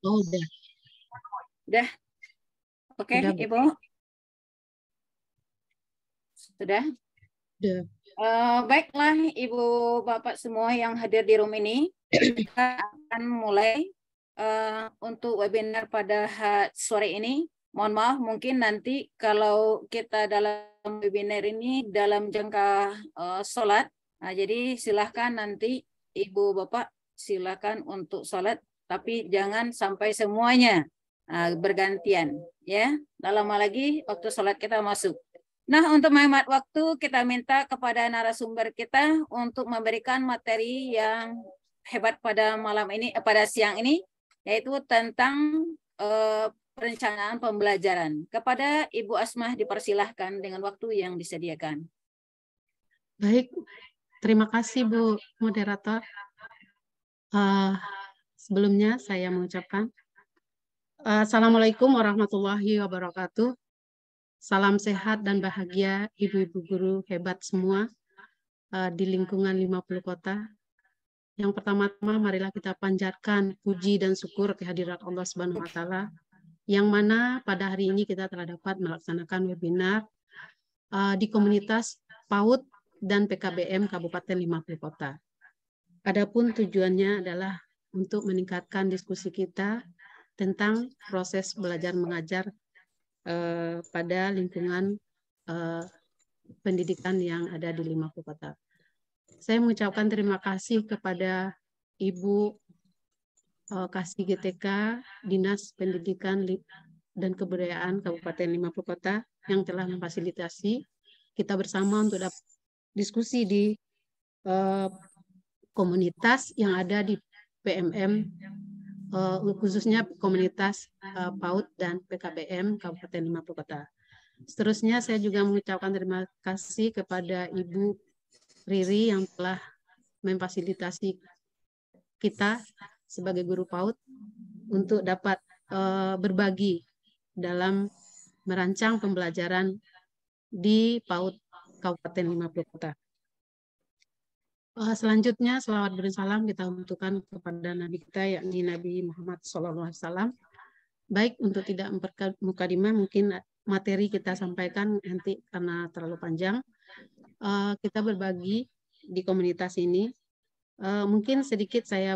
Oh, udah. Udah? Oke, Udah, Bu. Ibu? Sudah? Udah. Baiklah, Ibu Bapak semua yang hadir di room ini, kita akan mulai untuk webinar pada sore ini. Mohon maaf, mungkin nanti kalau kita dalam webinar ini dalam jangka sholat, jadi silahkan nanti Ibu Bapak silahkan untuk sholat, tapi jangan sampai semuanya bergantian, ya. Tak lama lagi waktu sholat kita masuk. Nah, untuk menghemat waktu, kita minta kepada narasumber kita untuk memberikan materi yang hebat pada malam ini, pada siang ini, yaitu tentang perencanaan pembelajaran. Kepada Ibu Asmah dipersilahkan dengan waktu yang disediakan. Baik, terima kasih Bu Moderator. Sebelumnya saya mengucapkan Assalamualaikum warahmatullahi wabarakatuh. Salam sehat dan bahagia ibu-ibu guru hebat semua di lingkungan 50 kota. Yang pertama-tama marilah kita panjatkan puji dan syukur kehadirat Allah Subhanahu wa taala yang mana pada hari ini kita telah dapat melaksanakan webinar di komunitas PAUD dan PKBM Kabupaten 50 Kota. Adapun tujuannya adalah untuk meningkatkan diskusi kita tentang proses belajar mengajar pada lingkungan pendidikan yang ada di 50 Kota. Saya mengucapkan terima kasih kepada Ibu Kasih GTK Dinas Pendidikan dan Kebudayaan Kabupaten 50 Kota yang telah memfasilitasi kita bersama untuk dapat diskusi di komunitas yang ada di PMM, khususnya komunitas PAUD dan PKBM Kabupaten 50 Kota. Seterusnya saya juga mengucapkan terima kasih kepada Ibu Riri yang telah memfasilitasi kita sebagai guru PAUD untuk dapat berbagi dalam merancang pembelajaran di PAUD Kabupaten 50 Kota. Selanjutnya, selawat bersalam kita untukkan kepada Nabi kita, yakni Nabi Muhammad SAW. Baik, untuk tidak mukadimah, mungkin materi kita sampaikan nanti karena terlalu panjang. Kita berbagi di komunitas ini. Mungkin sedikit saya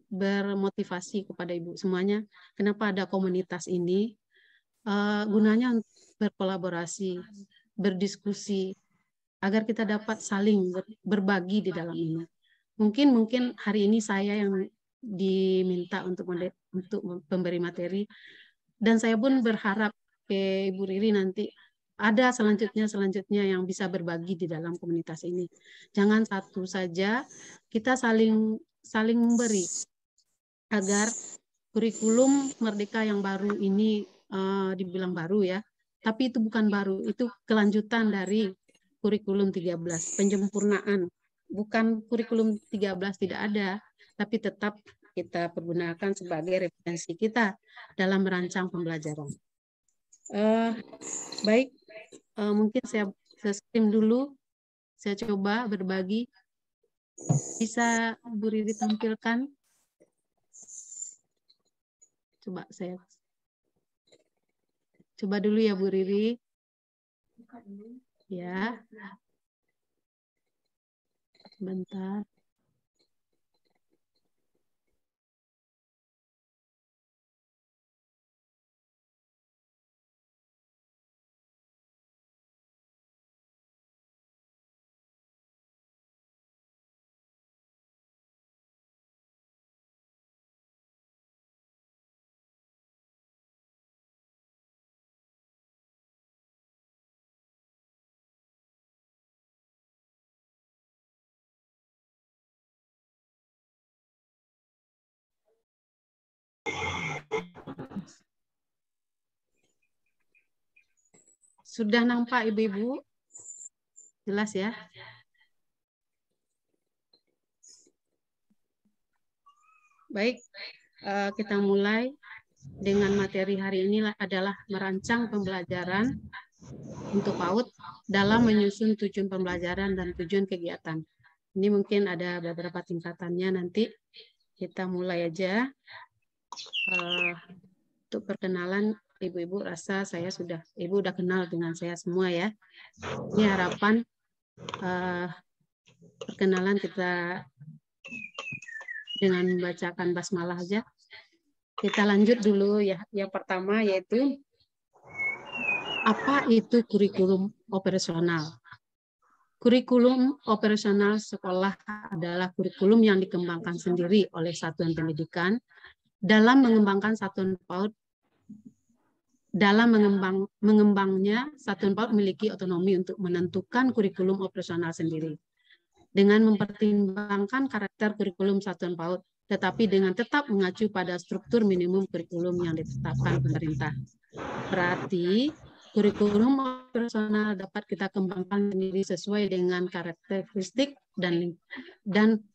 bermotivasi kepada ibu semuanya. Kenapa ada komunitas ini? Gunanya untuk berkolaborasi, berdiskusi, agar kita dapat saling berbagi di dalam ini. Mungkin hari ini saya yang diminta untuk memberi materi, dan saya pun berharap ke Ibu Riri nanti ada selanjutnya yang bisa berbagi di dalam komunitas ini. Jangan satu saja, kita saling memberi agar kurikulum Merdeka yang baru ini dibilang baru ya, tapi itu bukan baru, itu kelanjutan dari kurikulum 13, penyempurnaan. Bukan kurikulum 13 tidak ada, tapi tetap kita pergunakan sebagai referensi kita dalam merancang pembelajaran. Baik, mungkin saya skip dulu. Saya coba berbagi. Bisa Bu Riri tampilkan? Coba dulu ya Bu Riri. Ya. Bentar. Sudah nampak Ibu-ibu? Jelas ya? Baik, kita mulai dengan materi hari ini adalah merancang pembelajaran untuk PAUD dalam menyusun tujuan pembelajaran dan tujuan kegiatan. Ini mungkin ada beberapa tingkatannya nanti. kita mulai aja. Untuk perkenalan, Ibu-ibu rasa Ibu udah kenal dengan saya semua ya. Ini harapan perkenalan kita dengan membacakan basmalah aja. Kita lanjut dulu ya. Yang pertama yaitu apa itu kurikulum operasional? Kurikulum operasional sekolah adalah kurikulum yang dikembangkan sendiri oleh satuan pendidikan dalam mengembangkan satuan PAUD. Dalam mengembangnya, satuan PAUD memiliki otonomi untuk menentukan kurikulum operasional sendiri dengan mempertimbangkan karakter kurikulum satuan PAUD, tetapi dengan tetap mengacu pada struktur minimum kurikulum yang ditetapkan pemerintah. Berarti kurikulum operasional dapat kita kembangkan sendiri sesuai dengan karakteristik dan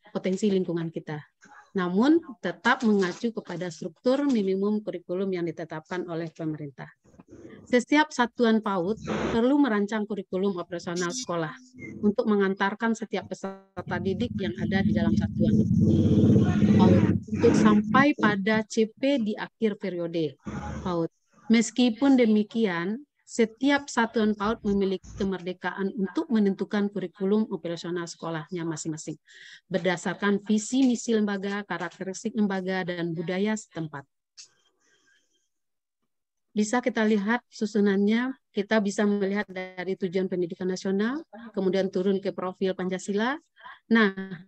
potensi lingkungan kita. Namun tetap mengacu kepada struktur minimum kurikulum yang ditetapkan oleh pemerintah. Setiap satuan PAUD perlu merancang kurikulum operasional sekolah untuk mengantarkan setiap peserta didik yang ada di dalam satuan PAUD untuk sampai pada CP di akhir periode PAUD. Meskipun demikian, setiap satuan PAUD memiliki kemerdekaan untuk menentukan kurikulum operasional sekolahnya masing-masing berdasarkan visi misi lembaga, karakteristik lembaga, dan budaya setempat. Bisa kita lihat susunannya, kita bisa melihat dari tujuan pendidikan nasional, kemudian turun ke profil Pancasila. Nah,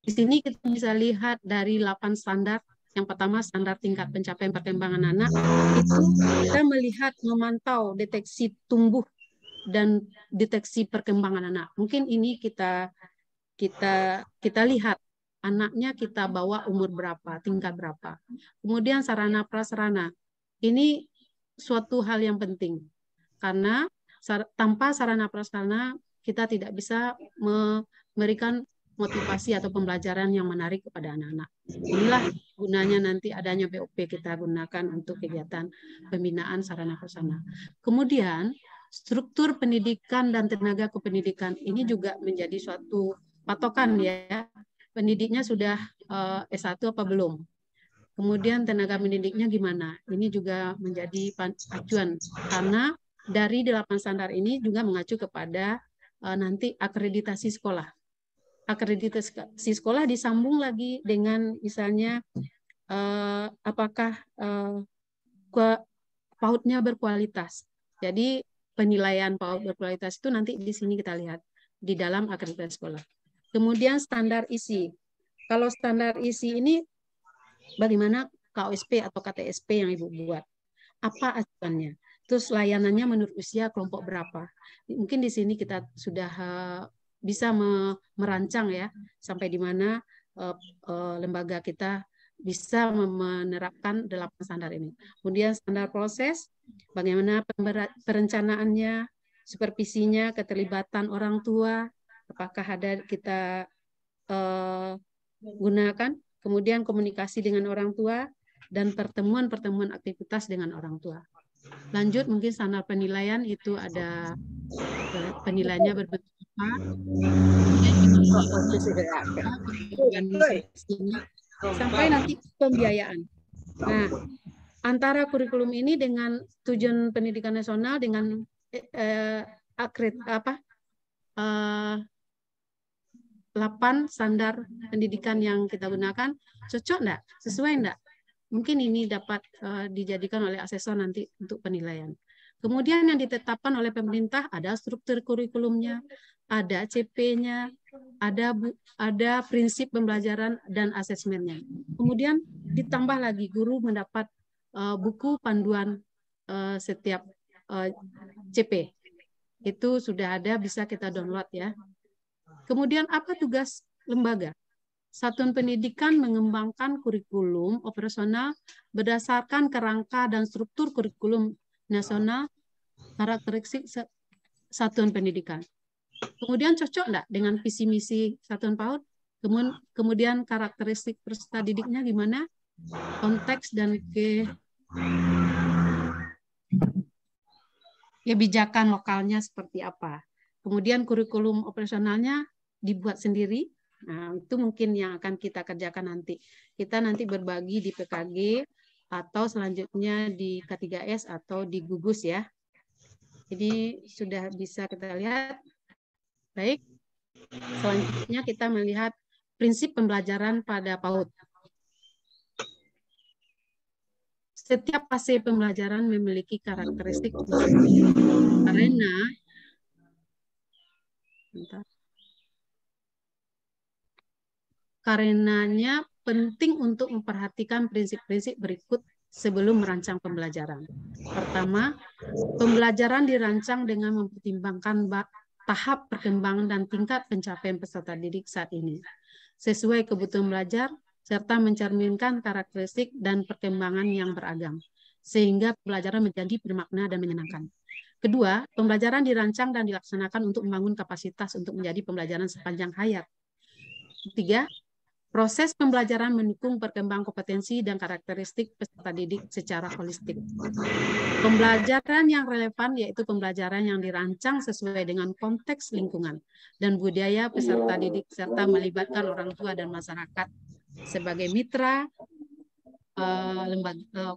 di sini kita bisa lihat dari 8 standar. Yang pertama, standar tingkat pencapaian perkembangan anak, itu kita melihat memantau deteksi tumbuh dan deteksi perkembangan anak. Mungkin ini kita lihat anaknya kita bawa umur berapa, tingkat berapa. Kemudian sarana prasarana. Ini suatu hal yang penting karena tanpa sarana prasarana kita tidak bisa memberikan motivasi atau pembelajaran yang menarik kepada anak-anak. Inilah gunanya nanti adanya BOP kita gunakan untuk kegiatan pembinaan sarana prasarana. Kemudian struktur pendidikan dan tenaga kependidikan ini juga menjadi suatu patokan ya. Pendidiknya sudah S1 apa belum? Kemudian tenaga pendidiknya gimana? Ini juga menjadi acuan karena dari 8 standar ini juga mengacu kepada nanti akreditasi sekolah. Akreditasi sekolah disambung lagi dengan misalnya apakah PAUD-nya berkualitas. Jadi penilaian PAUD berkualitas itu nanti di sini kita lihat di dalam akreditasi sekolah. Kemudian standar isi. Kalau standar isi ini bagaimana KOSP atau KTSP yang Ibu buat? Apa acuannya? Terus layanannya menurut usia kelompok berapa? Mungkin di sini kita sudah bisa merancang ya sampai di mana lembaga kita bisa menerapkan 8 standar ini. Kemudian standar proses, bagaimana perencanaannya, supervisinya, keterlibatan orang tua, apakah ada kita gunakan, kemudian komunikasi dengan orang tua, dan pertemuan-pertemuan aktivitas dengan orang tua. Lanjut, mungkin standar penilaian itu ada penilaiannya berbentuk apa, sampai nanti pembiayaan. Nah, antara kurikulum ini dengan tujuan pendidikan nasional dengan 8 standar pendidikan yang kita gunakan, cocok enggak? Sesuai enggak? Mungkin ini dapat dijadikan oleh asesor nanti untuk penilaian. Kemudian yang ditetapkan oleh pemerintah ada struktur kurikulumnya, ada CP-nya, ada prinsip pembelajaran dan asesmennya. Kemudian ditambah lagi guru mendapat buku panduan setiap CP. Itu sudah ada, bisa kita download ya. Kemudian apa tugas lembaga? Satuan pendidikan mengembangkan kurikulum operasional berdasarkan kerangka dan struktur kurikulum nasional karakteristik satuan pendidikan. Kemudian cocok enggak dengan visi misi satuan PAUD? Kemudian karakteristik peserta didiknya gimana? Konteks dan kebijakan lokalnya seperti apa? Kemudian kurikulum operasionalnya dibuat sendiri Nah, itu mungkin yang akan kita kerjakan nanti. Kita nanti berbagi di PKG atau selanjutnya di K3S atau di gugus ya. Jadi sudah bisa kita lihat. Baik, selanjutnya kita melihat prinsip pembelajaran pada PAUD. Setiap fase pembelajaran memiliki karakteristik khusus. Karenanya penting untuk memperhatikan prinsip-prinsip berikut sebelum merancang pembelajaran. Pertama, pembelajaran dirancang dengan mempertimbangkan tahap perkembangan dan tingkat pencapaian peserta didik saat ini, sesuai kebutuhan belajar, serta mencerminkan karakteristik dan perkembangan yang beragam, sehingga pembelajaran menjadi bermakna dan menyenangkan. Kedua, pembelajaran dirancang dan dilaksanakan untuk membangun kapasitas untuk menjadi pembelajaran sepanjang hayat. Ketiga, proses pembelajaran mendukung perkembangan kompetensi dan karakteristik peserta didik secara holistik. Pembelajaran yang relevan yaitu pembelajaran yang dirancang sesuai dengan konteks lingkungan dan budaya peserta didik serta melibatkan orang tua dan masyarakat sebagai mitra lembaga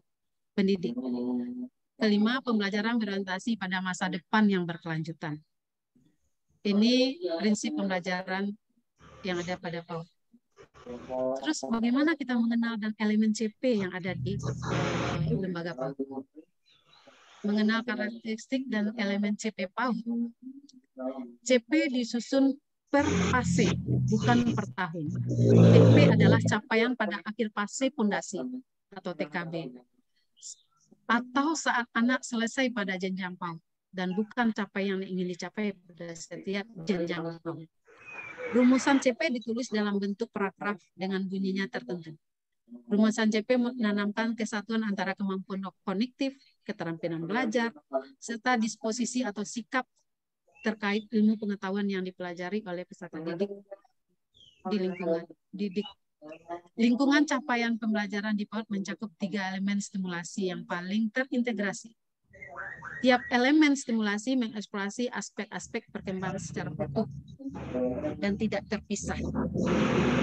pendidik. Kelima, pembelajaran berorientasi pada masa depan yang berkelanjutan. Ini prinsip pembelajaran yang ada pada PAUD. Terus bagaimana kita mengenal dan elemen CP yang ada di lembaga PAUD? Mengenal karakteristik dan elemen CP PAUD. CP disusun per fase, bukan per tahun. CP adalah capaian pada akhir fase fondasi atau TKB. Atau saat anak selesai pada jenjang PAUD. Dan bukan capaian yang ingin dicapai pada setiap jenjang PAUD. Rumusan CP ditulis dalam bentuk paragraf dengan bunyinya tertentu. Rumusan CP menanamkan kesatuan antara kemampuan kognitif, keterampilan belajar, serta disposisi atau sikap terkait ilmu pengetahuan yang dipelajari oleh peserta didik di lingkungan didik. Lingkungan capaian pembelajaran di PAUD mencakup 3 elemen stimulasi yang paling terintegrasi. Tiap elemen stimulasi mengeksplorasi aspek-aspek perkembangan secara utuh dan tidak terpisah.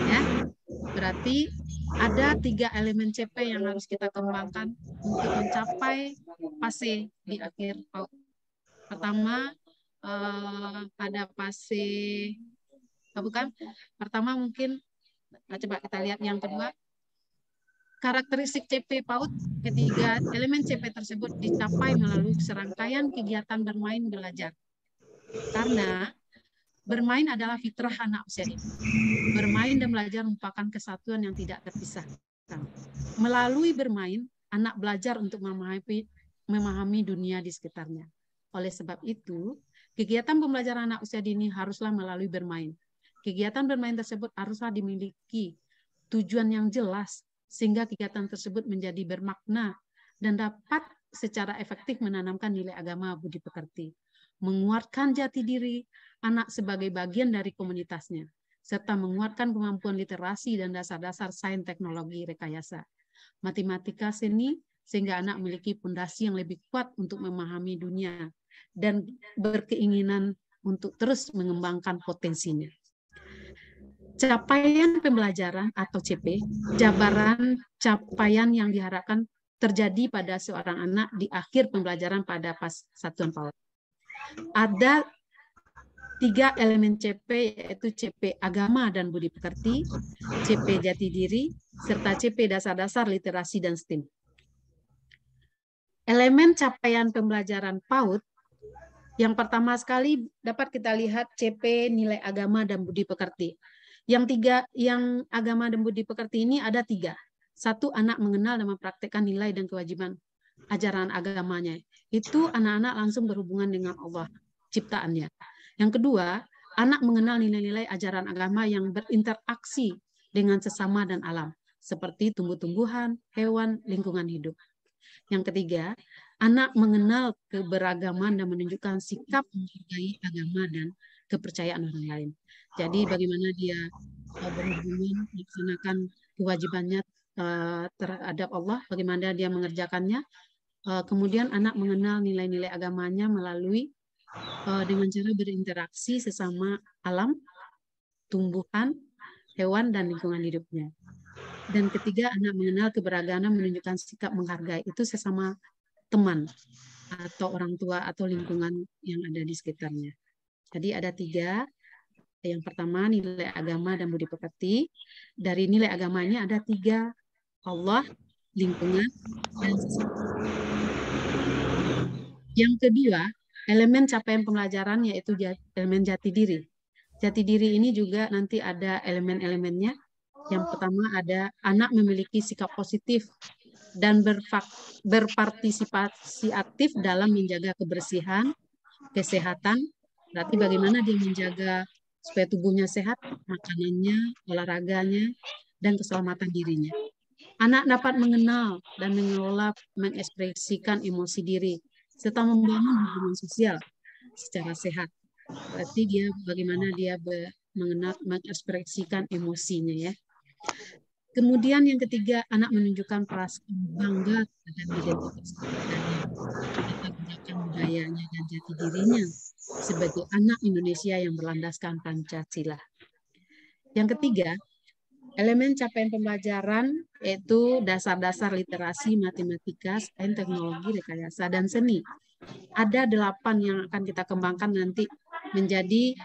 Ya, berarti ada 3 elemen CP yang harus kita kembangkan untuk mencapai fase di akhir PAUD. Pertama, ada fase, pertama mungkin, coba kita lihat yang kedua, karakteristik CP PAUD. Ketiga, elemen CP tersebut dicapai melalui serangkaian kegiatan bermain belajar. Karena bermain adalah fitrah anak usia dini. Bermain dan belajar merupakan kesatuan yang tidak terpisahkan. Melalui bermain, anak belajar untuk memahami dunia di sekitarnya. Oleh sebab itu, kegiatan pembelajaran anak usia dini haruslah melalui bermain. Kegiatan bermain tersebut haruslah dimiliki tujuan yang jelas, sehingga kegiatan tersebut menjadi bermakna dan dapat secara efektif menanamkan nilai agama budi pekerti, menguatkan jati diri anak sebagai bagian dari komunitasnya, serta menguatkan kemampuan literasi dan dasar-dasar sains teknologi rekayasa, matematika seni, sehingga anak memiliki fondasi yang lebih kuat untuk memahami dunia dan berkeinginan untuk terus mengembangkan potensinya. Capaian pembelajaran atau CP, jabaran capaian yang diharapkan terjadi pada seorang anak di akhir pembelajaran pada satuan PAUD. Ada 3 elemen CP, yaitu CP agama dan budi pekerti, CP jati diri, serta CP dasar-dasar literasi dan STEM. Elemen capaian pembelajaran PAUD, yang pertama sekali dapat kita lihat CP nilai agama dan budi pekerti. Yang agama dan budi pekerti ini ada 3. 1, anak mengenal dan mempraktekkan nilai dan kewajiban ajaran agamanya. Itu anak-anak langsung berhubungan dengan Allah, ciptaannya. Yang kedua, anak mengenal nilai-nilai ajaran agama yang berinteraksi dengan sesama dan alam, seperti tumbuh-tumbuhan, hewan, lingkungan hidup. Yang ketiga, anak mengenal keberagaman dan menunjukkan sikap menghargai agama dan kepercayaan orang lain. Jadi bagaimana dia berhubungan, melaksanakan kewajibannya terhadap Allah, bagaimana dia mengerjakannya. Kemudian anak mengenal nilai-nilai agamanya melalui dengan cara berinteraksi sesama alam, tumbuhan, hewan, dan lingkungan hidupnya. Dan ketiga, anak mengenal keberagaman, menunjukkan sikap menghargai. Itu sesama teman atau orang tua atau lingkungan yang ada di sekitarnya. Jadi ada 3. Yang pertama, nilai agama dan budi pekerti. Dari nilai agama ini ada 3. Allah, lingkungan, dan sesama. Yang kedua, elemen capaian pembelajaran yaitu elemen jati diri. Jati diri ini juga nanti ada elemen-elemennya. Yang pertama ada anak memiliki sikap positif dan berpartisipasi aktif dalam menjaga kebersihan, kesehatan. Berarti bagaimana dia menjaga supaya tubuhnya sehat, makanannya, olahraganya, dan keselamatan dirinya. Anak dapat mengenal dan mengelola, mengekspresikan emosi diri, serta membangun hubungan sosial secara sehat. Berarti dia bagaimana dia mengenal, mengekspresikan emosinya ya. Kemudian yang ketiga, anak menunjukkan perasaan bangga terhadap identitas keluarganya, latar belakang budayanya dan jati dirinya sebagai anak Indonesia yang berlandaskan Pancasila. Yang ketiga, elemen capaian pembelajaran yaitu dasar-dasar literasi, matematika, sains, teknologi, rekayasa, dan seni. Ada 8 yang akan kita kembangkan nanti menjadi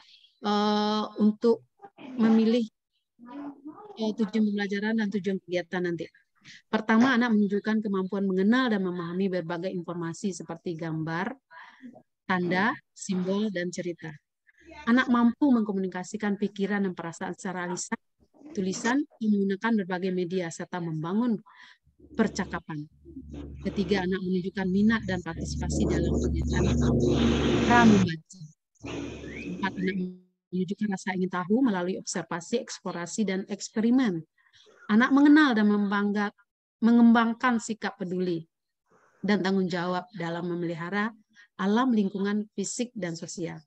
untuk memilih tujuan pembelajaran dan tujuan kegiatan nanti. Pertama, anak menunjukkan kemampuan mengenal dan memahami berbagai informasi seperti gambar, tanda, simbol, dan cerita. Anak mampu mengkomunikasikan pikiran dan perasaan secara lisan, tulisan, menggunakan berbagai media, serta membangun percakapan. Ketiga, anak menunjukkan minat dan partisipasi dalam kegiatan pra-membaca. 4, anak menunjukkan rasa ingin tahu melalui observasi, eksplorasi, dan eksperimen. Anak mengenal dan mengembangkan sikap peduli dan tanggung jawab dalam memelihara alam lingkungan fisik dan sosial.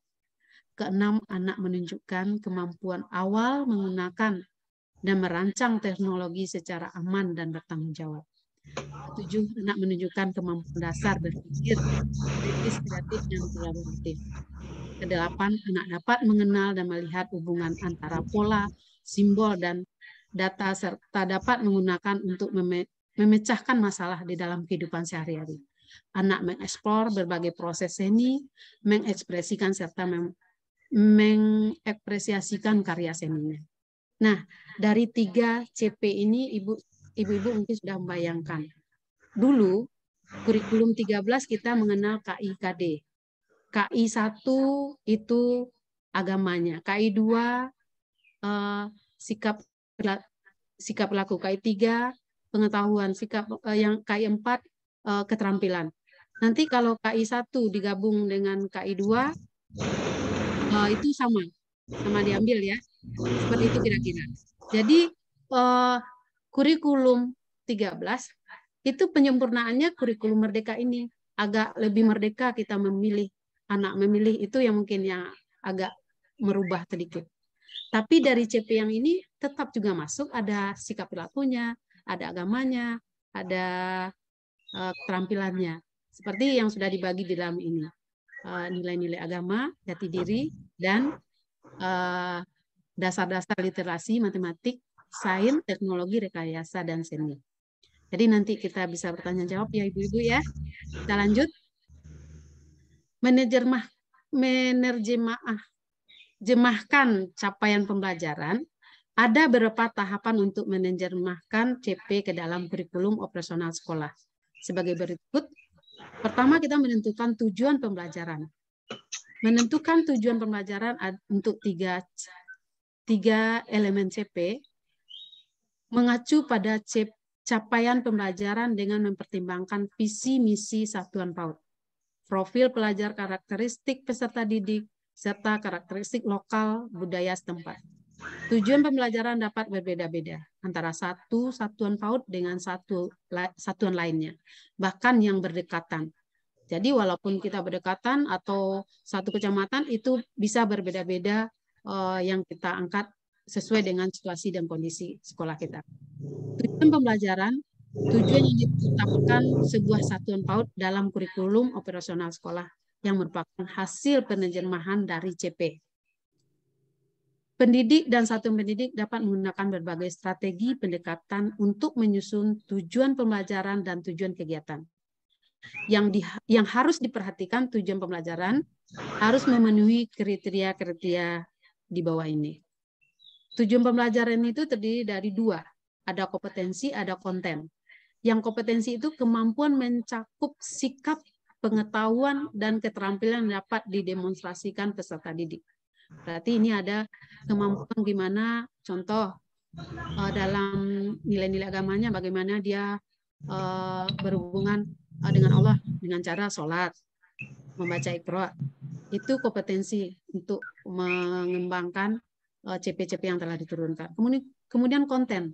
Keenam, anak menunjukkan kemampuan awal menggunakan dan merancang teknologi secara aman dan bertanggung jawab. 7, anak menunjukkan kemampuan dasar berpikir, kritis, kreatif, dan kolaboratif. Kedelapan, anak dapat mengenal dan melihat hubungan antara pola, simbol, dan data, serta dapat menggunakan untuk memecahkan masalah di dalam kehidupan sehari-hari. Anak mengeksplor berbagai proses seni, mengekspresikan serta mengapresiasikan karya seninya. Nah, dari 3 CP ini ibu-ibu mungkin sudah membayangkan. Dulu, kurikulum 13 kita mengenal KIKD. KI 1 itu agamanya, KI 2 sikap laku, KI 3 pengetahuan, sikap yang KI 4 keterampilan. Nanti kalau KI 1 digabung dengan KI 2 itu sama diambil ya. Seperti itu kira-kira. Jadi kurikulum 13 itu penyempurnaannya kurikulum merdeka ini. Agak lebih merdeka kita memilih, anak memilih itu yang mungkin yang agak merubah sedikit. Tapi dari CP yang ini tetap juga masuk, ada sikap perilakunya, ada agamanya, ada keterampilannya. Seperti yang sudah dibagi di dalam ini. Nilai-nilai agama, jati diri, dan dasar-dasar literasi, matematik, sains, teknologi, rekayasa, dan seni. Jadi nanti kita bisa bertanya jawab ya ibu-ibu ya. Kita lanjut. Menerjemahkan capaian pembelajaran. Ada beberapa tahapan untuk menerjemahkan CP ke dalam kurikulum operasional sekolah. Sebagai berikut. Pertama, kita menentukan tujuan pembelajaran. Menentukan tujuan pembelajaran untuk tiga elemen CP mengacu pada capaian pembelajaran dengan mempertimbangkan visi misi satuan PAUD, profil pelajar, karakteristik peserta didik, serta karakteristik lokal budaya setempat. Tujuan pembelajaran dapat berbeda-beda antara satu satuan PAUD dengan satuan lainnya, bahkan yang berdekatan. Jadi walaupun kita berdekatan atau satu kecamatan itu bisa berbeda-beda yang kita angkat sesuai dengan situasi dan kondisi sekolah kita. Tujuan pembelajaran, tujuan yang ditetapkan sebuah satuan PAUD dalam kurikulum operasional sekolah yang merupakan hasil penerjemahan dari CP. Pendidik dan satuan pendidik dapat menggunakan berbagai strategi pendekatan untuk menyusun tujuan pembelajaran dan tujuan kegiatan. Yang harus diperhatikan tujuan pembelajaran harus memenuhi kriteria-kriteria di bawah ini. Tujuan pembelajaran itu terdiri dari dua, ada kompetensi, ada konten. Yang kompetensi itu kemampuan mencakup sikap, pengetahuan, dan keterampilan yang dapat didemonstrasikan peserta didik. Berarti ini ada kemampuan gimana, contoh dalam nilai-nilai agamanya, bagaimana dia berhubungan dengan Allah dengan cara sholat, membaca Iqra. Itu kompetensi untuk mengembangkan CP-CP yang telah diturunkan. Kemudian konten.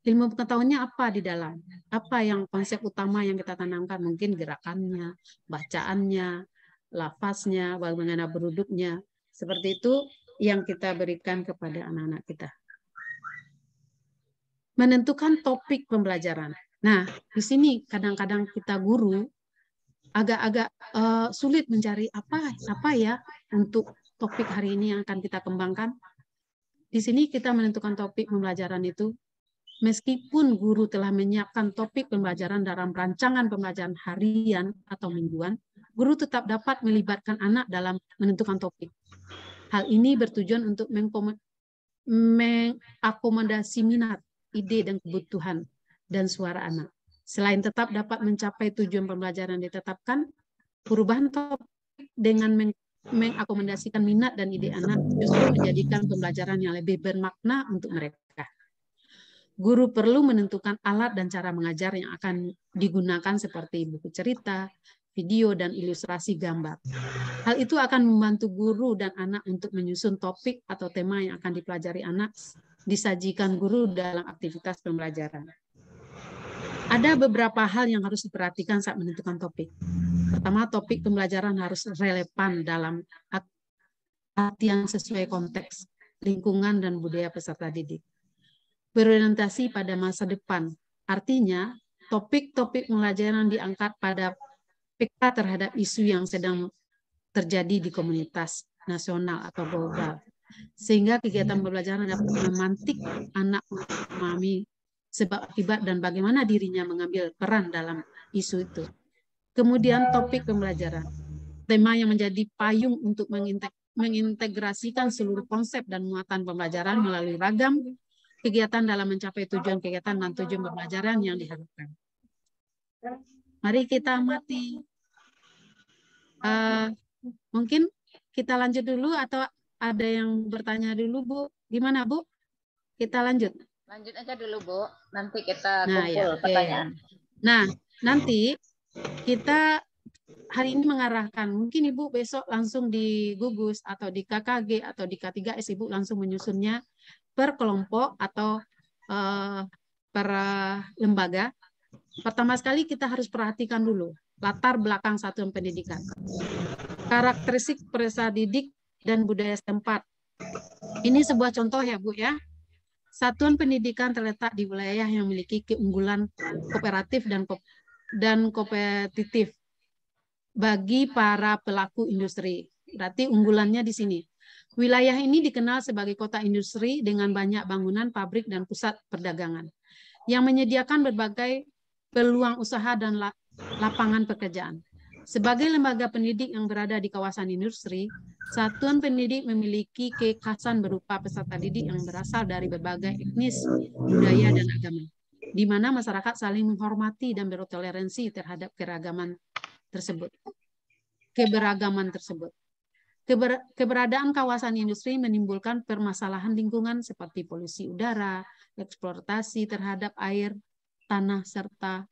Ilmu pengetahuannya apa di dalam? Apa yang konsep utama yang kita tanamkan? Mungkin gerakannya, bacaannya, lafaznya, bagaimana beruduknya. Seperti itu yang kita berikan kepada anak-anak kita. Menentukan topik pembelajaran. Nah, di sini kadang-kadang kita guru agak-agak sulit mencari apa ya untuk topik hari ini yang akan kita kembangkan. Di sini kita menentukan topik pembelajaran itu, meskipun guru telah menyiapkan topik pembelajaran dalam rancangan pembelajaran harian atau mingguan, guru tetap dapat melibatkan anak dalam menentukan topik. Hal ini bertujuan untuk mengakomodasi minat, ide, dan kebutuhan dan suara anak. Selain tetap dapat mencapai tujuan pembelajaran ditetapkan, perubahan topik dengan mengakomodasikan minat dan ide anak justru menjadikan pembelajaran yang lebih bermakna untuk mereka. Guru perlu menentukan alat dan cara mengajar yang akan digunakan seperti buku cerita, video, dan ilustrasi gambar. Hal itu akan membantu guru dan anak untuk menyusun topik atau tema yang akan dipelajari anak, disajikan guru dalam aktivitas pembelajaran. Ada beberapa hal yang harus diperhatikan saat menentukan topik. Pertama, topik pembelajaran harus relevan dalam arti yang sesuai konteks, lingkungan, dan budaya peserta didik. Berorientasi pada masa depan, artinya topik-topik pembelajaran diangkat pada peka terhadap isu yang sedang terjadi di komunitas nasional atau global, sehingga kegiatan pembelajaran dapat memantik anak memahami sebab akibat dan bagaimana dirinya mengambil peran dalam isu itu. Kemudian topik pembelajaran, tema yang menjadi payung untuk mengintegrasikan seluruh konsep dan muatan pembelajaran melalui ragam kegiatan dalam mencapai tujuan kegiatan dan tujuan pembelajaran yang diharapkan. Mari kita amati. Mungkin kita lanjut dulu atau ada yang bertanya dulu, Bu? Gimana, Bu? Kita lanjut. Lanjut aja dulu, Bu. Nanti kita kumpul pertanyaan. Nah, nanti kita hari ini mengarahkan, mungkin Ibu besok langsung di gugus atau di KKG atau di K3S Ibu langsung menyusunnya per kelompok atau per lembaga. Pertama sekali kita harus perhatikan dulu latar belakang satuan pendidikan, karakteristik peserta didik dan budaya setempat. Ini sebuah contoh ya, Bu ya. Satuan pendidikan terletak di wilayah yang memiliki keunggulan kooperatif dan kompetitif bagi para pelaku industri. Berarti unggulannya di sini. Wilayah ini dikenal sebagai kota industri dengan banyak bangunan, pabrik, dan pusat perdagangan yang menyediakan berbagai peluang usaha dan lapangan pekerjaan. Sebagai lembaga pendidik yang berada di kawasan industri, satuan pendidik memiliki kekhasan berupa peserta didik yang berasal dari berbagai etnis, budaya, dan agama, di mana masyarakat saling menghormati dan bertoleransi terhadap keragaman tersebut. Keberadaan kawasan industri menimbulkan permasalahan lingkungan seperti polusi udara, eksploitasi terhadap air, tanah, serta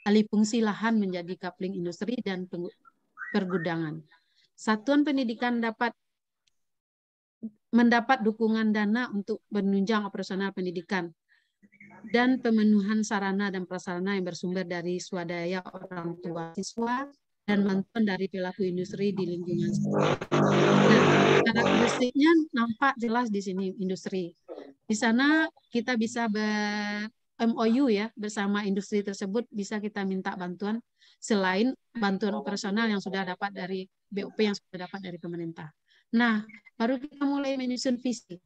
alih fungsi lahan menjadi coupling industri dan pergudangan. Satuan pendidikan mendapat dukungan dana untuk menunjang operasional pendidikan dan pemenuhan sarana dan prasarana yang bersumber dari swadaya orang tua siswa dan bantuan dari pelaku industri di lingkungan sekolah. Nah, karakteristiknya nampak jelas di sini industri. Di sana kita bisa MOU ya bersama industri tersebut, bisa kita minta bantuan selain bantuan operasional yang sudah dapat dari BOP yang sudah dapat dari pemerintah. Nah, baru kita mulai menyusun visi.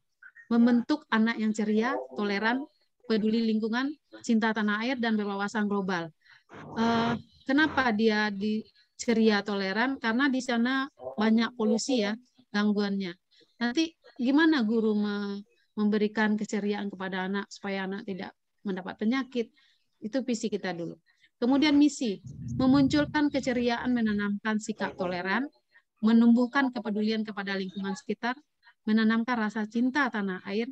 membentuk anak yang ceria, toleran, peduli lingkungan, cinta tanah air, dan berwawasan global. Kenapa dia ceria, toleran? Karena di sana banyak polusi ya, gangguannya. Nanti gimana guru memberikan keceriaan kepada anak supaya anak tidak mendapat penyakit? Itu visi kita dulu. Kemudian misi, memunculkan keceriaan, menanamkan sikap toleran, menumbuhkan kepedulian kepada lingkungan sekitar, menanamkan rasa cinta tanah air,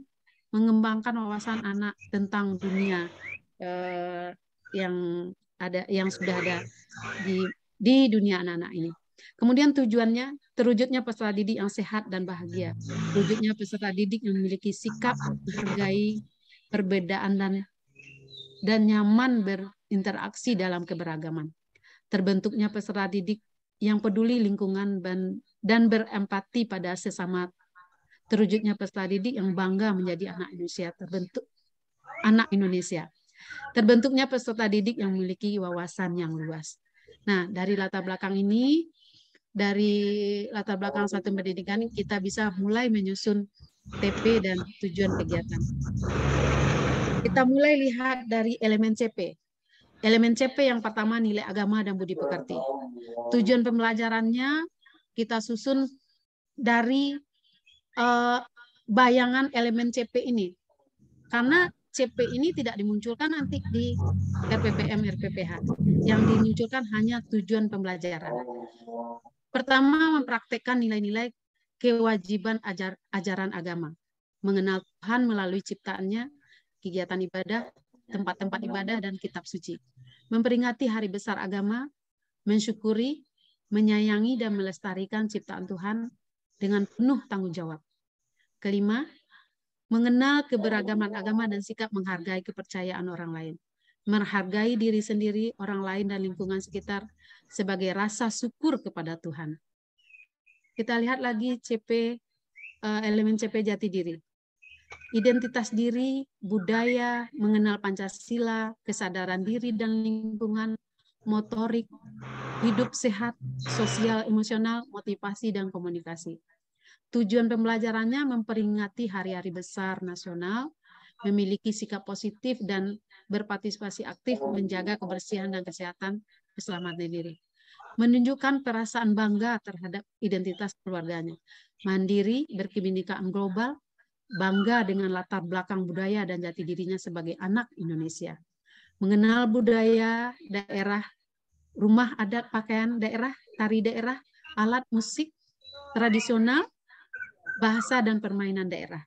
mengembangkan wawasan anak tentang dunia yang sudah ada di dunia anak-anak ini. Kemudian tujuannya, terwujudnya peserta didik yang sehat dan bahagia. Terwujudnya peserta didik yang memiliki sikap menghargai perbedaan dan nyaman berinteraksi dalam keberagaman. Terbentuknya peserta didik yang peduli lingkungan dan berempati pada sesama. Terwujudnya peserta didik yang bangga menjadi anak Indonesia. Terbentuknya peserta didik yang memiliki wawasan yang luas. Nah, dari latar belakang ini, dari latar belakang satu pendidikan, kita bisa mulai menyusun TP dan tujuan kegiatan. Kita mulai lihat dari elemen CP. Elemen CP yang pertama, nilai agama dan budi pekerti. Tujuan pembelajarannya kita susun dari bayangan elemen CP ini. Karena CP ini tidak dimunculkan nanti di RPPM, RPPH. Yang dimunculkan hanya tujuan pembelajaran. Pertama, mempraktekkan nilai-nilai kewajiban ajaran agama. Mengenal Tuhan melalui ciptaannya, kegiatan ibadah, tempat-tempat ibadah, dan kitab suci. Memperingati hari besar agama, mensyukuri, menyayangi, dan melestarikan ciptaan Tuhan dengan penuh tanggung jawab. Kelima, mengenal keberagaman agama dan sikap menghargai kepercayaan orang lain. Menghargai diri sendiri, orang lain, dan lingkungan sekitar sebagai rasa syukur kepada Tuhan. Kita lihat lagi elemen CP jati diri. Identitas diri, budaya, mengenal Pancasila, kesadaran diri dan lingkungan, motorik, hidup sehat, sosial, emosional, motivasi, dan komunikasi. Tujuan pembelajarannya memperingati hari-hari besar nasional, memiliki sikap positif dan berpartisipasi aktif menjaga kebersihan dan kesehatan keselamatan diri. Menunjukkan perasaan bangga terhadap identitas keluarganya. Mandiri, berkebinekaan global, bangga dengan latar belakang budaya dan jati dirinya sebagai anak Indonesia. Mengenal budaya daerah, rumah adat, pakaian daerah, tari daerah, alat musik tradisional, bahasa dan permainan daerah.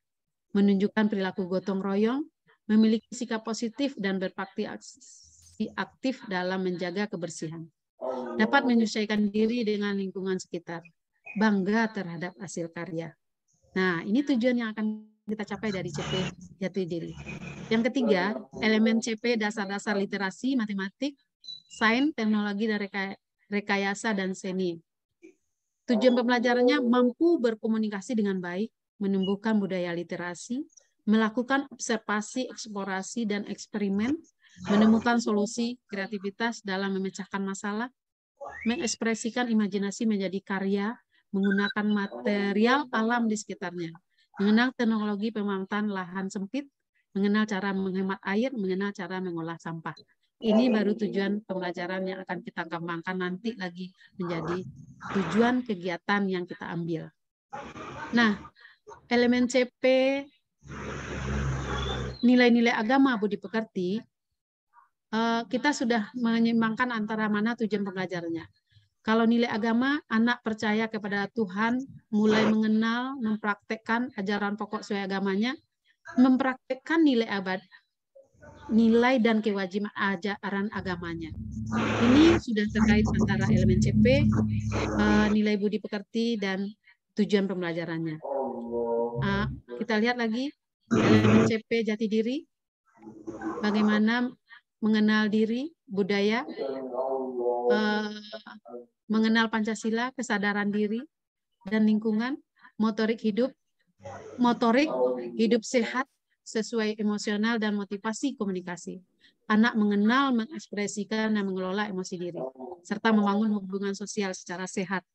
Menunjukkan perilaku gotong royong, memiliki sikap positif dan berpartisipasi aktif dalam menjaga kebersihan. Dapat menyesuaikan diri dengan lingkungan sekitar. Bangga terhadap hasil karya. Nah, ini tujuan yang akan kita capai dari CP jati diri. Yang ketiga, elemen CP dasar-dasar literasi, matematik, sains, teknologi, dan rekayasa dan seni. Tujuan pembelajarannya mampu berkomunikasi dengan baik, menumbuhkan budaya literasi, melakukan observasi, eksplorasi, dan eksperimen, menemukan solusi kreativitas dalam memecahkan masalah, mengekspresikan imajinasi menjadi karya, menggunakan material alam di sekitarnya, mengenal teknologi pemanfaatan lahan sempit, mengenal cara menghemat air, mengenal cara mengolah sampah. Ini baru tujuan pembelajaran yang akan kita kembangkan nanti lagi menjadi tujuan kegiatan yang kita ambil. Nah, elemen CP nilai-nilai agama budi pekerti, kita sudah menyimbangkan antara mana tujuan pembelajarannya. Kalau nilai agama, anak percaya kepada Tuhan, mulai mengenal, mempraktekkan ajaran pokok sesuai agamanya, mempraktekkan nilai dan kewajiban ajaran agamanya. Ini sudah terkait antara elemen CP, nilai budi pekerti, dan tujuan pembelajarannya. Kita lihat lagi elemen CP jati diri, bagaimana mengenal diri, budaya, mengenal Pancasila, kesadaran diri dan lingkungan, motorik hidup sehat sesuai emosional dan motivasi komunikasi. Anak mengenal, mengekspresikan, dan mengelola emosi diri, serta membangun hubungan sosial secara sehat.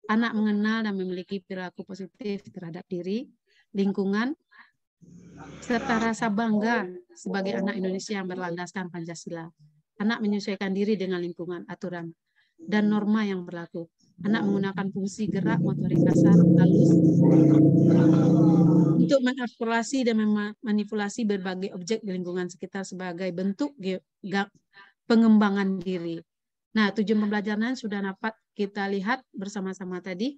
Anak mengenal dan memiliki perilaku positif terhadap diri, lingkungan, serta rasa bangga sebagai anak Indonesia yang berlandaskan Pancasila. Anak menyesuaikan diri dengan lingkungan, aturan, dan norma yang berlaku. Anak menggunakan fungsi gerak, motorik kasar, halus, untuk mengeksplorasi dan memanipulasi berbagai objek di lingkungan sekitar sebagai bentuk pengembangan diri. Nah, tujuan pembelajaran sudah dapat kita lihat bersama-sama tadi.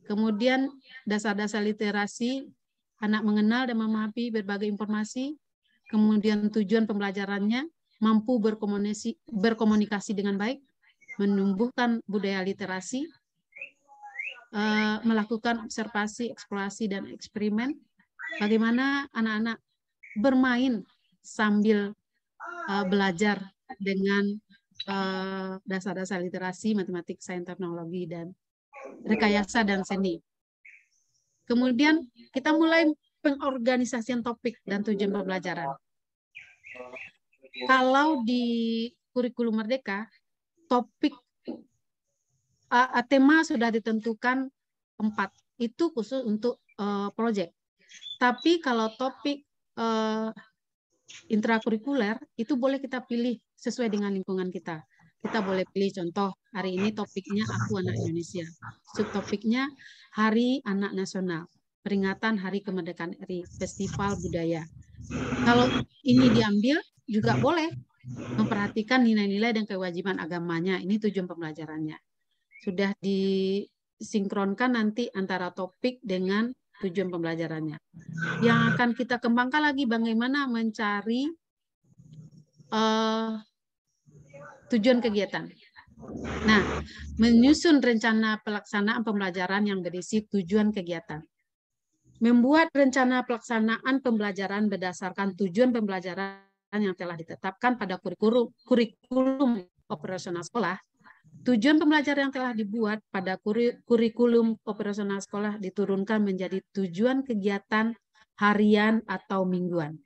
Kemudian dasar-dasar literasi, anak mengenal dan memahami berbagai informasi. Kemudian tujuan pembelajarannya, mampu berkomunikasi dengan baik, menumbuhkan budaya literasi, melakukan observasi, eksplorasi, dan eksperimen. Bagaimana anak-anak bermain sambil belajar dengan dasar-dasar literasi, matematik, sains, teknologi, dan rekayasa dan seni. Kemudian kita mulai pengorganisasian topik dan tujuan pembelajaran. Kalau di kurikulum Merdeka, topik tema sudah ditentukan 4. Itu khusus untuk proyek. Tapi kalau topik intrakurikuler itu boleh kita pilih sesuai dengan lingkungan kita. Kita boleh pilih contoh, hari ini topiknya Aku Anak Indonesia. Subtopiknya Hari Anak Nasional, peringatan Hari Kemerdekaan RI, Festival Budaya. Kalau ini diambil juga boleh memperhatikan nilai-nilai dan kewajiban agamanya. Ini tujuan pembelajarannya. Sudah disinkronkan nanti antara topik dengan tujuan pembelajarannya. Yang akan kita kembangkan lagi bagaimana mencari tujuan kegiatan. Nah, menyusun rencana pelaksanaan pembelajaran yang berisi tujuan kegiatan. Membuat rencana pelaksanaan pembelajaran berdasarkan tujuan pembelajaran yang telah ditetapkan pada kurikulum operasional sekolah. Tujuan pembelajaran yang telah dibuat pada kurikulum operasional sekolah diturunkan menjadi tujuan kegiatan harian atau mingguan.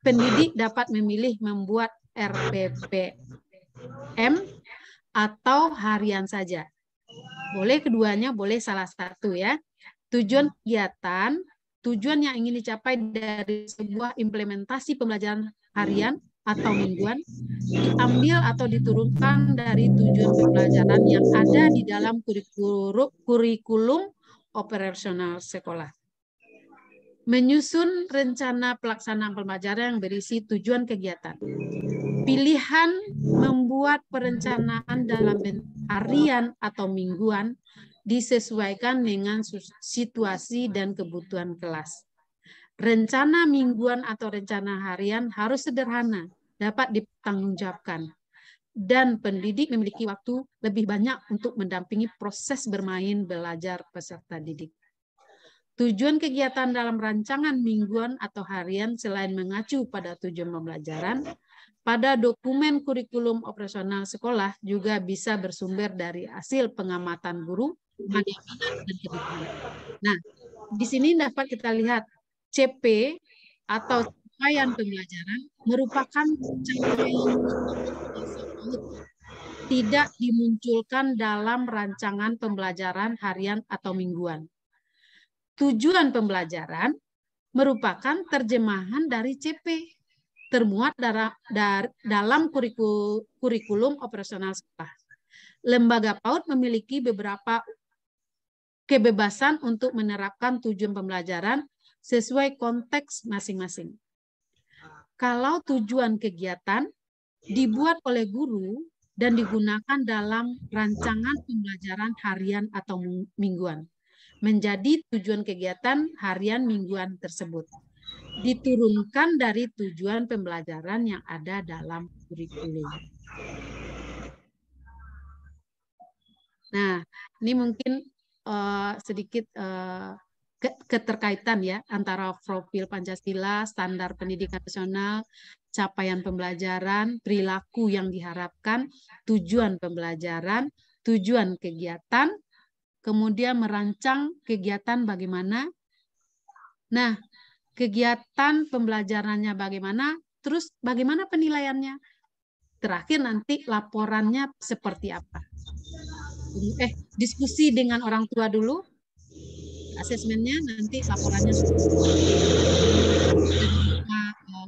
Pendidik dapat memilih membuat RPPM atau harian saja. Boleh keduanya, boleh salah satu ya. Tujuan kegiatan, tujuan yang ingin dicapai dari sebuah implementasi pembelajaran harian atau mingguan diambil atau diturunkan dari tujuan pembelajaran yang ada di dalam kurikulum operasional sekolah. Menyusun rencana pelaksanaan pembelajaran yang berisi tujuan kegiatan. Pilihan membuat perencanaan dalam harian atau mingguan disesuaikan dengan situasi dan kebutuhan kelas. Rencana mingguan atau rencana harian harus sederhana, dapat dipertanggungjawabkan. Dan pendidik memiliki waktu lebih banyak untuk mendampingi proses bermain belajar peserta didik. Tujuan kegiatan dalam rancangan mingguan atau harian selain mengacu pada tujuan pembelajaran, pada dokumen kurikulum operasional sekolah juga bisa bersumber dari hasil pengamatan guru, pada minat dan kebutuhan. Nah, di sini dapat kita lihat CP atau capaian pembelajaran merupakan capaian tidak dimunculkan dalam rancangan pembelajaran harian atau mingguan. Tujuan pembelajaran merupakan terjemahan dari CP, termuat dalam kurikulum operasional sekolah. Lembaga PAUD memiliki beberapa kebebasan untuk menerapkan tujuan pembelajaran sesuai konteks masing-masing. Kalau tujuan kegiatan dibuat oleh guru dan digunakan dalam rancangan pembelajaran harian atau mingguan, menjadi tujuan kegiatan harian mingguan tersebut diturunkan dari tujuan pembelajaran yang ada dalam kurikulum. Nah, ini mungkin sedikit keterkaitan ya antara profil Pancasila, standar pendidikan nasional, capaian pembelajaran, perilaku yang diharapkan, tujuan pembelajaran, tujuan kegiatan, kemudian merancang kegiatan bagaimana. Nah, kegiatan pembelajarannya bagaimana, terus bagaimana penilaiannya. Terakhir nanti laporannya seperti apa. Diskusi dengan orang tua dulu. asesmennya nanti laporannya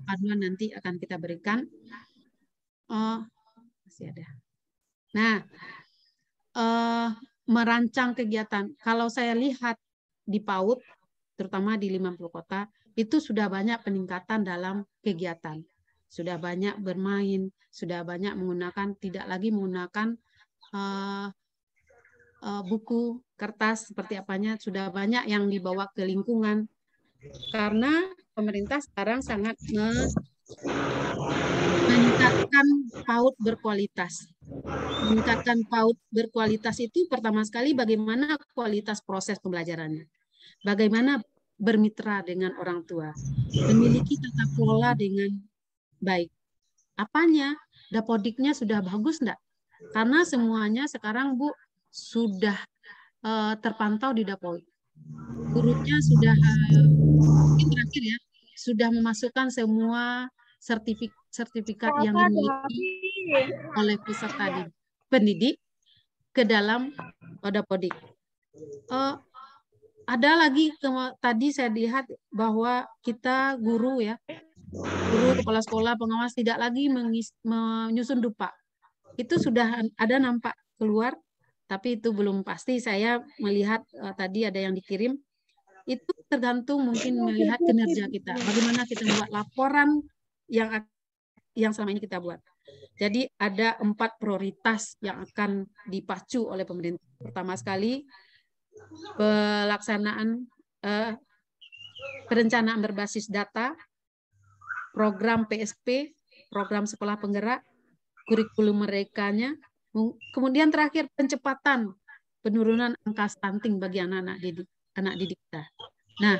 panduan nanti akan kita berikan. Masih ada. Nah, merancang kegiatan. Kalau saya lihat di PAUD, terutama di 50 kota, itu sudah banyak peningkatan dalam kegiatan. Sudah banyak bermain, sudah banyak menggunakan, tidak lagi menggunakan buku, kertas, seperti apanya, sudah banyak yang dibawa ke lingkungan. Karena pemerintah sekarang sangat meningkatkan PAUD berkualitas. Meningkatkan PAUD berkualitas itu pertama sekali bagaimana kualitas proses pembelajarannya. Bagaimana bermitra dengan orang tua. Memiliki tata kelola dengan baik. Apanya? Dapodiknya sudah bagus enggak? Karena semuanya sekarang Bu sudah terpantau di Dapodik. Gurunya sudah mungkin terakhir ya, sudah memasukkan semua sertifikat yang dimiliki oleh peserta pendidik ke dalam Dapodik. Ada lagi tadi saya lihat bahwa kita guru ya, guru, kepala sekolah, pengawas tidak lagi menyusun dupa. Itu sudah ada nampak keluar, tapi itu belum pasti. Saya melihat tadi ada yang dikirim. Itu tergantung mungkin melihat kinerja kita. Bagaimana kita membuat laporan yang selama ini kita buat. Jadi ada 4 prioritas yang akan dipacu oleh pemerintah. Pertama sekali, pelaksanaan perencanaan berbasis data, program PSP, program sekolah penggerak, kurikulum merekanya, kemudian terakhir pencepatan penurunan angka stunting bagi anak-anak didik kita. Nah,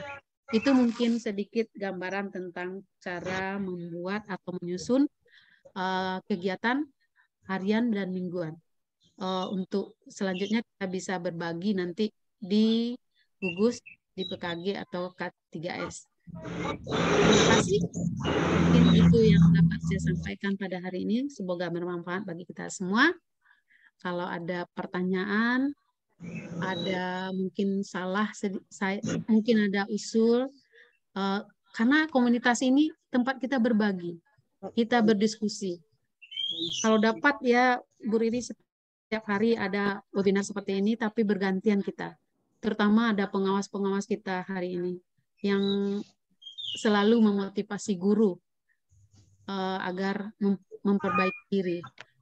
itu mungkin sedikit gambaran tentang cara membuat atau menyusun kegiatan harian dan mingguan. Untuk selanjutnya kita bisa berbagi nanti di gugus, di PKG atau K3S. Terima kasih. Mungkin itu yang dapat saya sampaikan pada hari ini. Semoga bermanfaat bagi kita semua. Kalau ada pertanyaan, ada mungkin salah, mungkin ada usul, karena komunitas ini tempat kita berbagi, kita berdiskusi. Kalau dapat ya Bu Riri, setiap hari ada webinar seperti ini, tapi bergantian kita. Terutama ada pengawas-pengawas kita hari ini yang selalu memotivasi guru agar memperbaiki diri.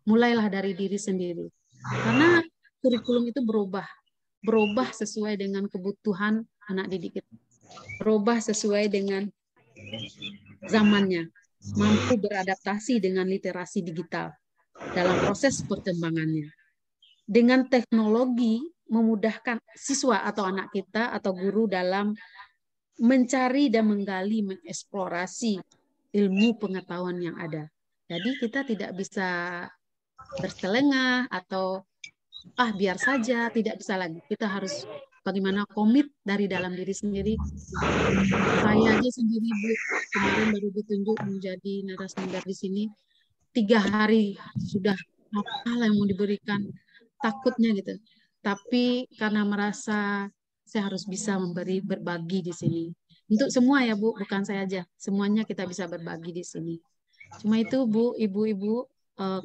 Mulailah dari diri sendiri. Karena kurikulum itu berubah sesuai dengan kebutuhan anak didik kita. Berubah sesuai dengan zamannya. Mampu beradaptasi dengan literasi digital dalam proses perkembangannya. Dengan teknologi memudahkan siswa atau anak kita atau guru dalam mencari dan menggali, mengeksplorasi ilmu pengetahuan yang ada. Jadi kita tidak bisa berselengah atau biar saja, tidak bisa lagi. Kita harus bagaimana komit dari dalam diri sendiri. Saya aja sendiri Bu, kemarin baru ditunjuk menjadi narasumber di sini. 3 hari sudah apa yang mau diberikan, takutnya gitu. Tapi karena merasa saya harus bisa berbagi di sini. Untuk semua ya Bu, bukan saya aja. Semuanya kita bisa berbagi di sini. Cuma itu Bu, ibu-ibu,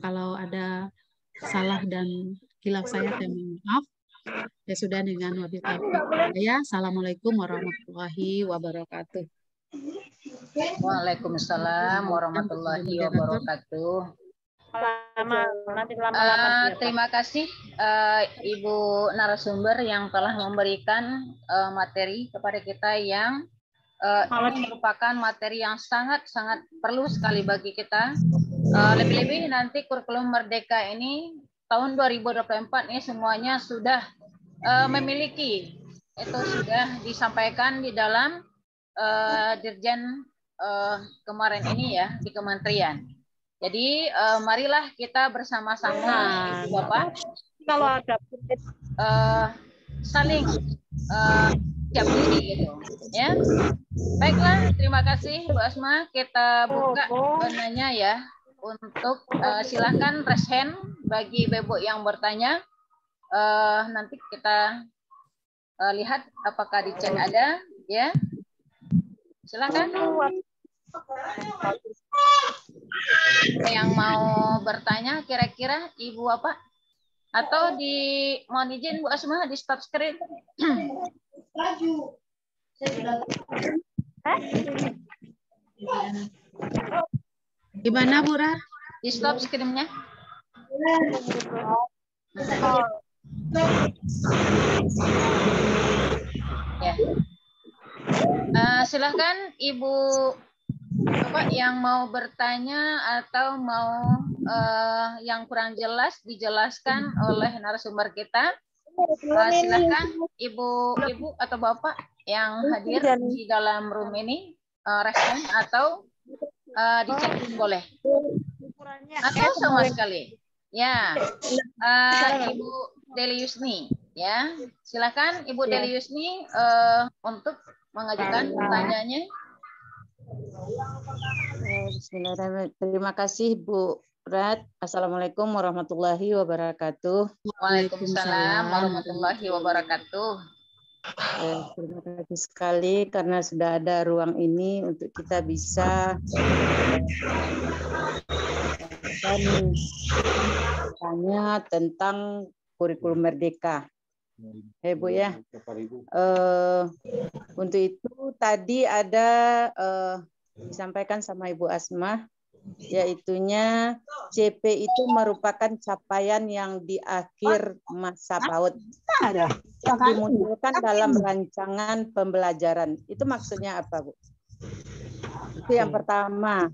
kalau ada salah dan kilaf saya mohon maaf. Ya sudah, dengan wabillahi taufiq. Assalamualaikum warahmatullahi wabarakatuh. Waalaikumsalam warahmatullahi wabarakatuh. Terima kasih Ibu narasumber yang telah memberikan materi kepada kita yang ini merupakan materi yang sangat-sangat perlu sekali bagi kita. Lebih-lebih nanti kurikulum Merdeka ini tahun 2024 ini semuanya sudah memiliki, itu sudah disampaikan di dalam Dirjen kemarin ini ya di kementerian. Jadi marilah kita bersama-sama Ibu Bapak kalau ada saling siap diri gitu ya. Baiklah, terima kasih Bu Asma. Kita buka penanya ya untuk silakan raise hand bagi Bebo yang bertanya. Nanti kita lihat apakah di chat ada, ya. Silakan. Yang mau bertanya kira-kira Ibu apa? Atau mohon izin Bu Asma di stop screen. Gimana Bu Rat? Di stop screen-nya. Ya. Silahkan Ibu Bapak yang mau bertanya atau mau yang kurang jelas dijelaskan oleh narasumber kita. Silahkan Ibu atau Bapak yang hadir di dalam room ini respon atau di chat boleh. Atau sama sekali. Ya, Ibu Deli Yusni, ya, silakan Ibu Deli Yusni untuk mengajukan pertanyaannya. Bismillahirrahmanirrahim. Terima kasih Bu Rat. Assalamualaikum warahmatullahi wabarakatuh. Waalaikumsalam warahmatullahi wabarakatuh. Terima kasih sekali karena sudah ada ruang ini untuk kita bisa tanya tentang kurikulum merdeka. Bu ya. Untuk itu tadi ada disampaikan sama Ibu Asma, yaitunya CP itu merupakan capaian yang di akhir masa PAUD. Dimunculkan dalam rancangan pembelajaran. Itu maksudnya apa, Bu? Itu yang pertama.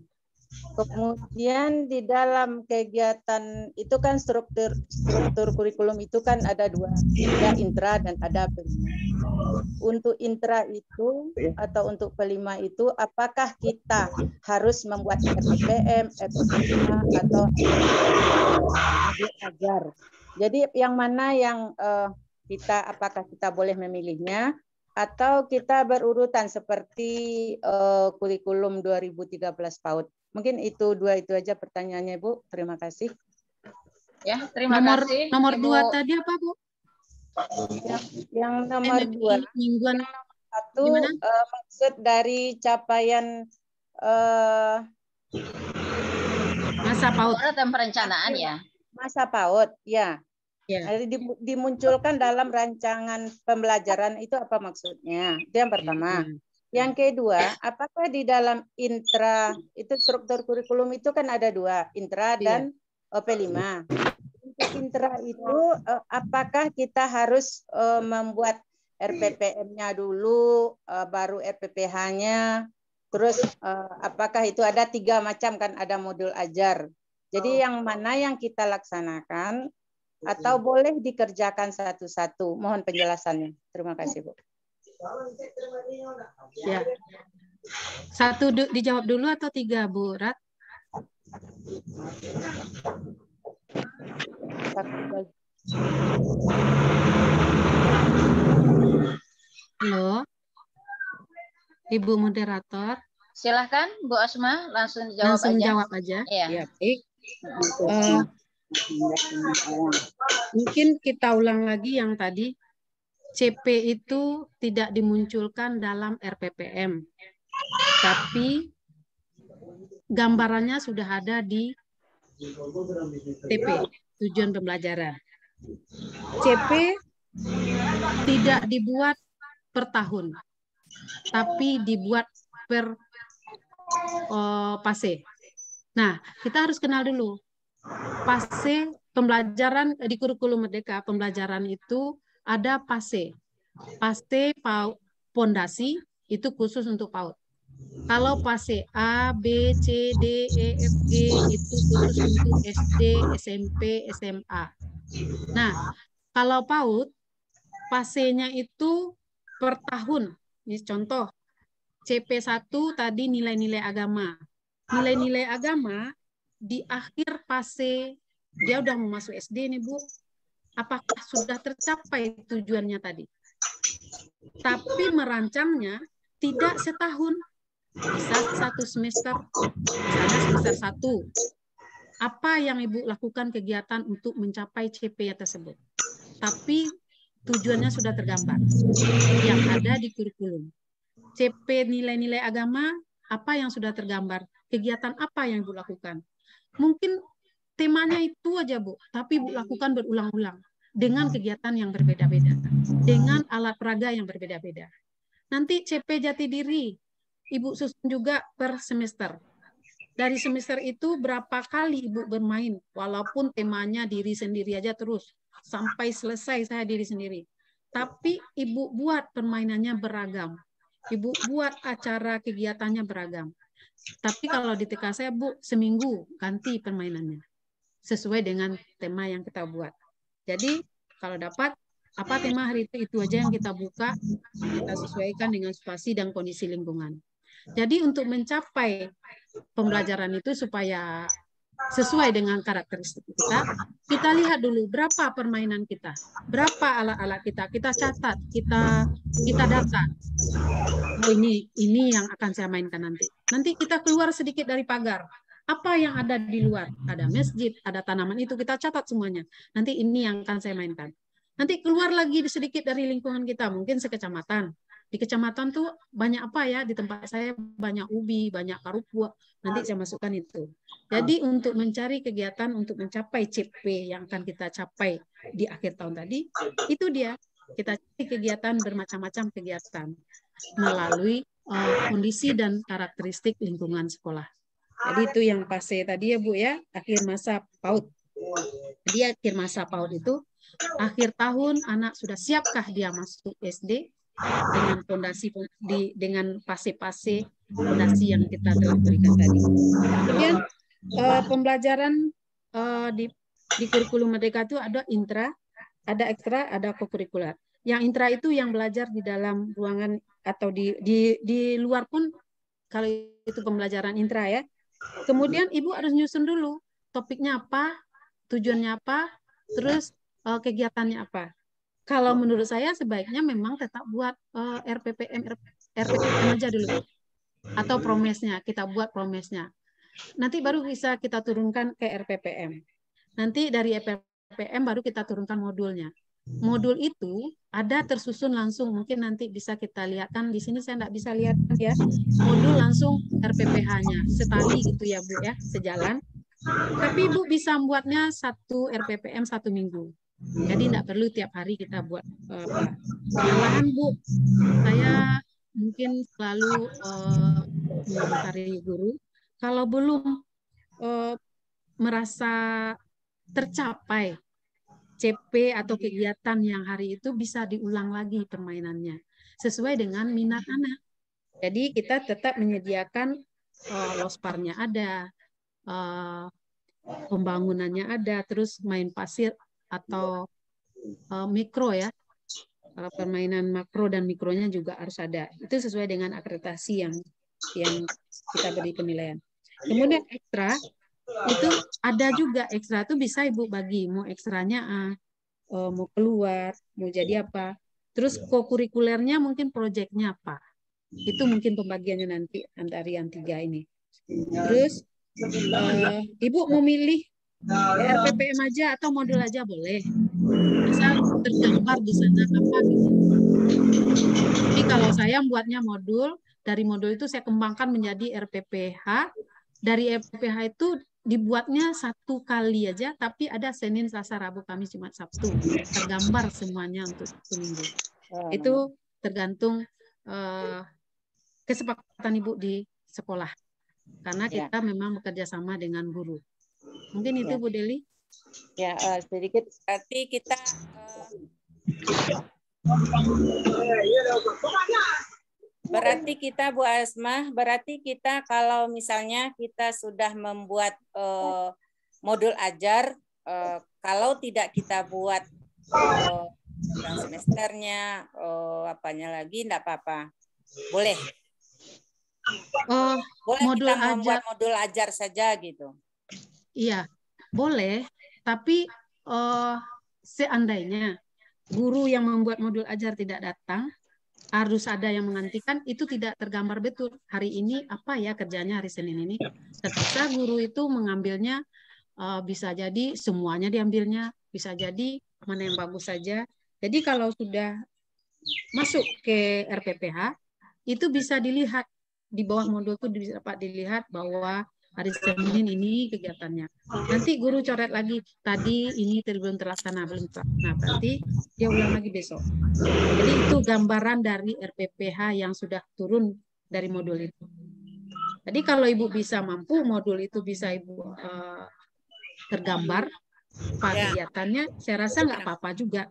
Kemudian di dalam kegiatan itu kan struktur kurikulum itu kan ada dua, ada intra dan ada pelima. Untuk intra itu atau untuk pelima itu apakah kita harus membuat RPPM, RPPM atau ajar. Jadi yang mana yang apakah kita boleh memilihnya atau kita berurutan seperti kurikulum 2013 PAUD. Mungkin itu aja pertanyaannya, Bu. Terima kasih. Ya, terima kasih. Nomor 2 tadi apa, Bu? Yang nomor 2. Mingguan. Satu, maksud dari capaian masa PAUD dan perencanaan ya. Masa PAUD, ya. Ya. Dimunculkan dalam rancangan pembelajaran itu apa maksudnya? Itu yang pertama. Yang kedua, apakah di dalam intra, itu struktur kurikulum itu kan ada dua, intra dan P5. Untuk intra itu, apakah kita harus membuat RPPM-nya dulu, baru RPPH-nya, terus apakah itu ada 3 macam kan, ada modul ajar. Jadi yang mana yang kita laksanakan, atau boleh dikerjakan satu-satu? Mohon penjelasannya. Terima kasih, Bu. Ya. 1 dijawab dulu atau 3, Bu Rat? Halo, Ibu moderator. Silahkan Bu Asma langsung dijawab langsung aja. Jawab aja. Iya. Ya, baik. Mungkin kita ulang lagi yang tadi. CP itu tidak dimunculkan dalam RPPM, tapi gambarannya sudah ada di TP, tujuan pembelajaran. CP tidak dibuat per tahun, tapi dibuat per PASE. Nah, kita harus kenal dulu. PASE pembelajaran di kurikulum Merdeka, pembelajaran itu ada PASE. PASE pondasi itu khusus untuk PAUD. Kalau PASE A, B, C, D, E, F, G itu khusus untuk SD, SMP, SMA. Nah, kalau PAUD, PASE-nya itu per tahun. Ini contoh, CP1 tadi nilai-nilai agama. Nilai-nilai agama di akhir PASE, dia udah mau masuk SD nih, Bu. Apakah sudah tercapai tujuannya tadi? Tapi merancangnya tidak setahun. Bisa 1 semester, misalnya semester 1. Apa yang Ibu lakukan kegiatan untuk mencapai CP tersebut? Tapi tujuannya sudah tergambar yang ada di kurikulum. CP nilai-nilai agama, apa yang sudah tergambar, kegiatan apa yang Ibu lakukan. Mungkin temanya itu aja Bu, tapi Ibu lakukan berulang-ulang dengan kegiatan yang berbeda-beda, dengan alat peraga yang berbeda-beda. Nanti CP jati diri, Ibu susun juga per semester. Dari semester itu berapa kali Ibu bermain, walaupun temanya diri sendiri aja terus, sampai selesai saya diri sendiri. Tapi Ibu buat permainannya beragam. Ibu buat acara kegiatannya beragam. Tapi kalau di TK saya, Bu, seminggu ganti permainannya. Sesuai dengan tema yang kita buat. Jadi kalau dapat, apa tema hari itu aja yang kita buka, kita sesuaikan dengan situasi dan kondisi lingkungan. Jadi untuk mencapai pembelajaran itu supaya sesuai dengan karakteristik kita lihat dulu berapa permainan kita, berapa alat-alat kita catat, kita data. Oh ini yang akan saya mainkan nanti. Nanti kita keluar sedikit dari pagar. Apa yang ada di luar? Ada masjid, ada tanaman itu kita catat semuanya. Nanti ini yang akan saya mainkan. Nanti keluar lagi sedikit dari lingkungan kita, mungkin sekecamatan. Di kecamatan tuh banyak apa ya, di tempat saya banyak ubi, banyak karupua, nanti saya masukkan itu. Jadi untuk mencari kegiatan untuk mencapai CP yang akan kita capai di akhir tahun tadi, itu dia, kita cari kegiatan bermacam-macam kegiatan melalui kondisi dan karakteristik lingkungan sekolah. Jadi itu yang fase tadi ya Bu ya, akhir masa PAUD. Jadi akhir masa PAUD itu, akhir tahun anak sudah siapkah dia masuk SD, dengan fondasi dengan fase-fase fondasi yang kita telah berikan tadi. Kemudian pembelajaran di kurikulum Merdeka itu ada intra, ada ekstra, ada kokurikuler. Yang intra itu yang belajar di dalam ruangan atau di luar pun kalau itu pembelajaran intra ya. Kemudian Ibu harus nyusun dulu topiknya apa, tujuannya apa, terus kegiatannya apa. Kalau menurut saya sebaiknya memang tetap buat RPPM aja dulu. Atau promesnya, kita buat promesnya. Nanti baru bisa kita turunkan ke RPPM. Nanti dari RPPM baru kita turunkan modulnya. Modul itu ada tersusun langsung, mungkin nanti bisa kita lihat kan di sini saya tidak bisa lihat ya. Modul langsung RPPH-nya, setali gitu ya Bu ya, sejalan. Tapi Ibu bisa membuatnya satu RPPM 1 minggu. Jadi tidak perlu tiap hari kita buat. Malahan Bu, saya mungkin selalu mengomentari guru, kalau belum merasa tercapai CP atau kegiatan yang hari itu bisa diulang lagi permainannya sesuai dengan minat anak. Jadi kita tetap menyediakan losparnya ada, pembangunannya ada, terus main pasir atau mikro ya, permainan makro dan mikronya juga harus ada. Itu sesuai dengan akreditasi yang kita beri penilaian. Kemudian ekstra itu ada juga, ekstra itu bisa Ibu bagi, mau ekstranya mau keluar, mau jadi apa. Terus kokurikulernya mungkin proyeknya apa. Itu mungkin pembagiannya nanti antara yang 3 ini. Terus Ibu memilih RPPM aja atau modul aja boleh. Asal tergambar di sana apa gitu. Tapi kalau saya buatnya modul, dari modul itu saya kembangkan menjadi RPPH. Dari RPPH itu dibuatnya 1 kali aja, tapi ada Senin, Selasa, Rabu, Kamis, Jumat, Sabtu. Tergambar semuanya untuk 1 minggu. Itu tergantung kesepakatan Ibu di sekolah. Karena kita memang bekerja sama dengan guru. Mungkin itu Bu Deli. Ya, sedikit. Berarti kita Bu Asmah, berarti kita kalau misalnya kita sudah membuat modul ajar, kalau tidak kita buat semesternya, apanya lagi, enggak apa-apa. Boleh. Boleh modul kita membuat modul ajar saja gitu. Iya, boleh. Tapi seandainya guru yang membuat modul ajar tidak datang, harus ada yang menggantikan, itu tidak tergambar betul. Hari ini apa ya kerjanya hari Senin ini. Terpaksa guru itu mengambilnya, bisa jadi semuanya diambilnya, bisa jadi mana yang bagus saja. Jadi kalau sudah masuk ke RPPH, itu bisa dilihat di bawah modul itu dapat dilihat bahwa hari Senin ini kegiatannya. Nanti guru coret lagi, tadi ini belum terlaksana, belum terlaksana. Nah, berarti dia ulang lagi besok. Jadi itu gambaran dari RPPH yang sudah turun dari modul itu. Jadi kalau Ibu bisa mampu, modul itu bisa Ibu tergambar, Pak kegiatannya, saya rasa nggak apa-apa juga.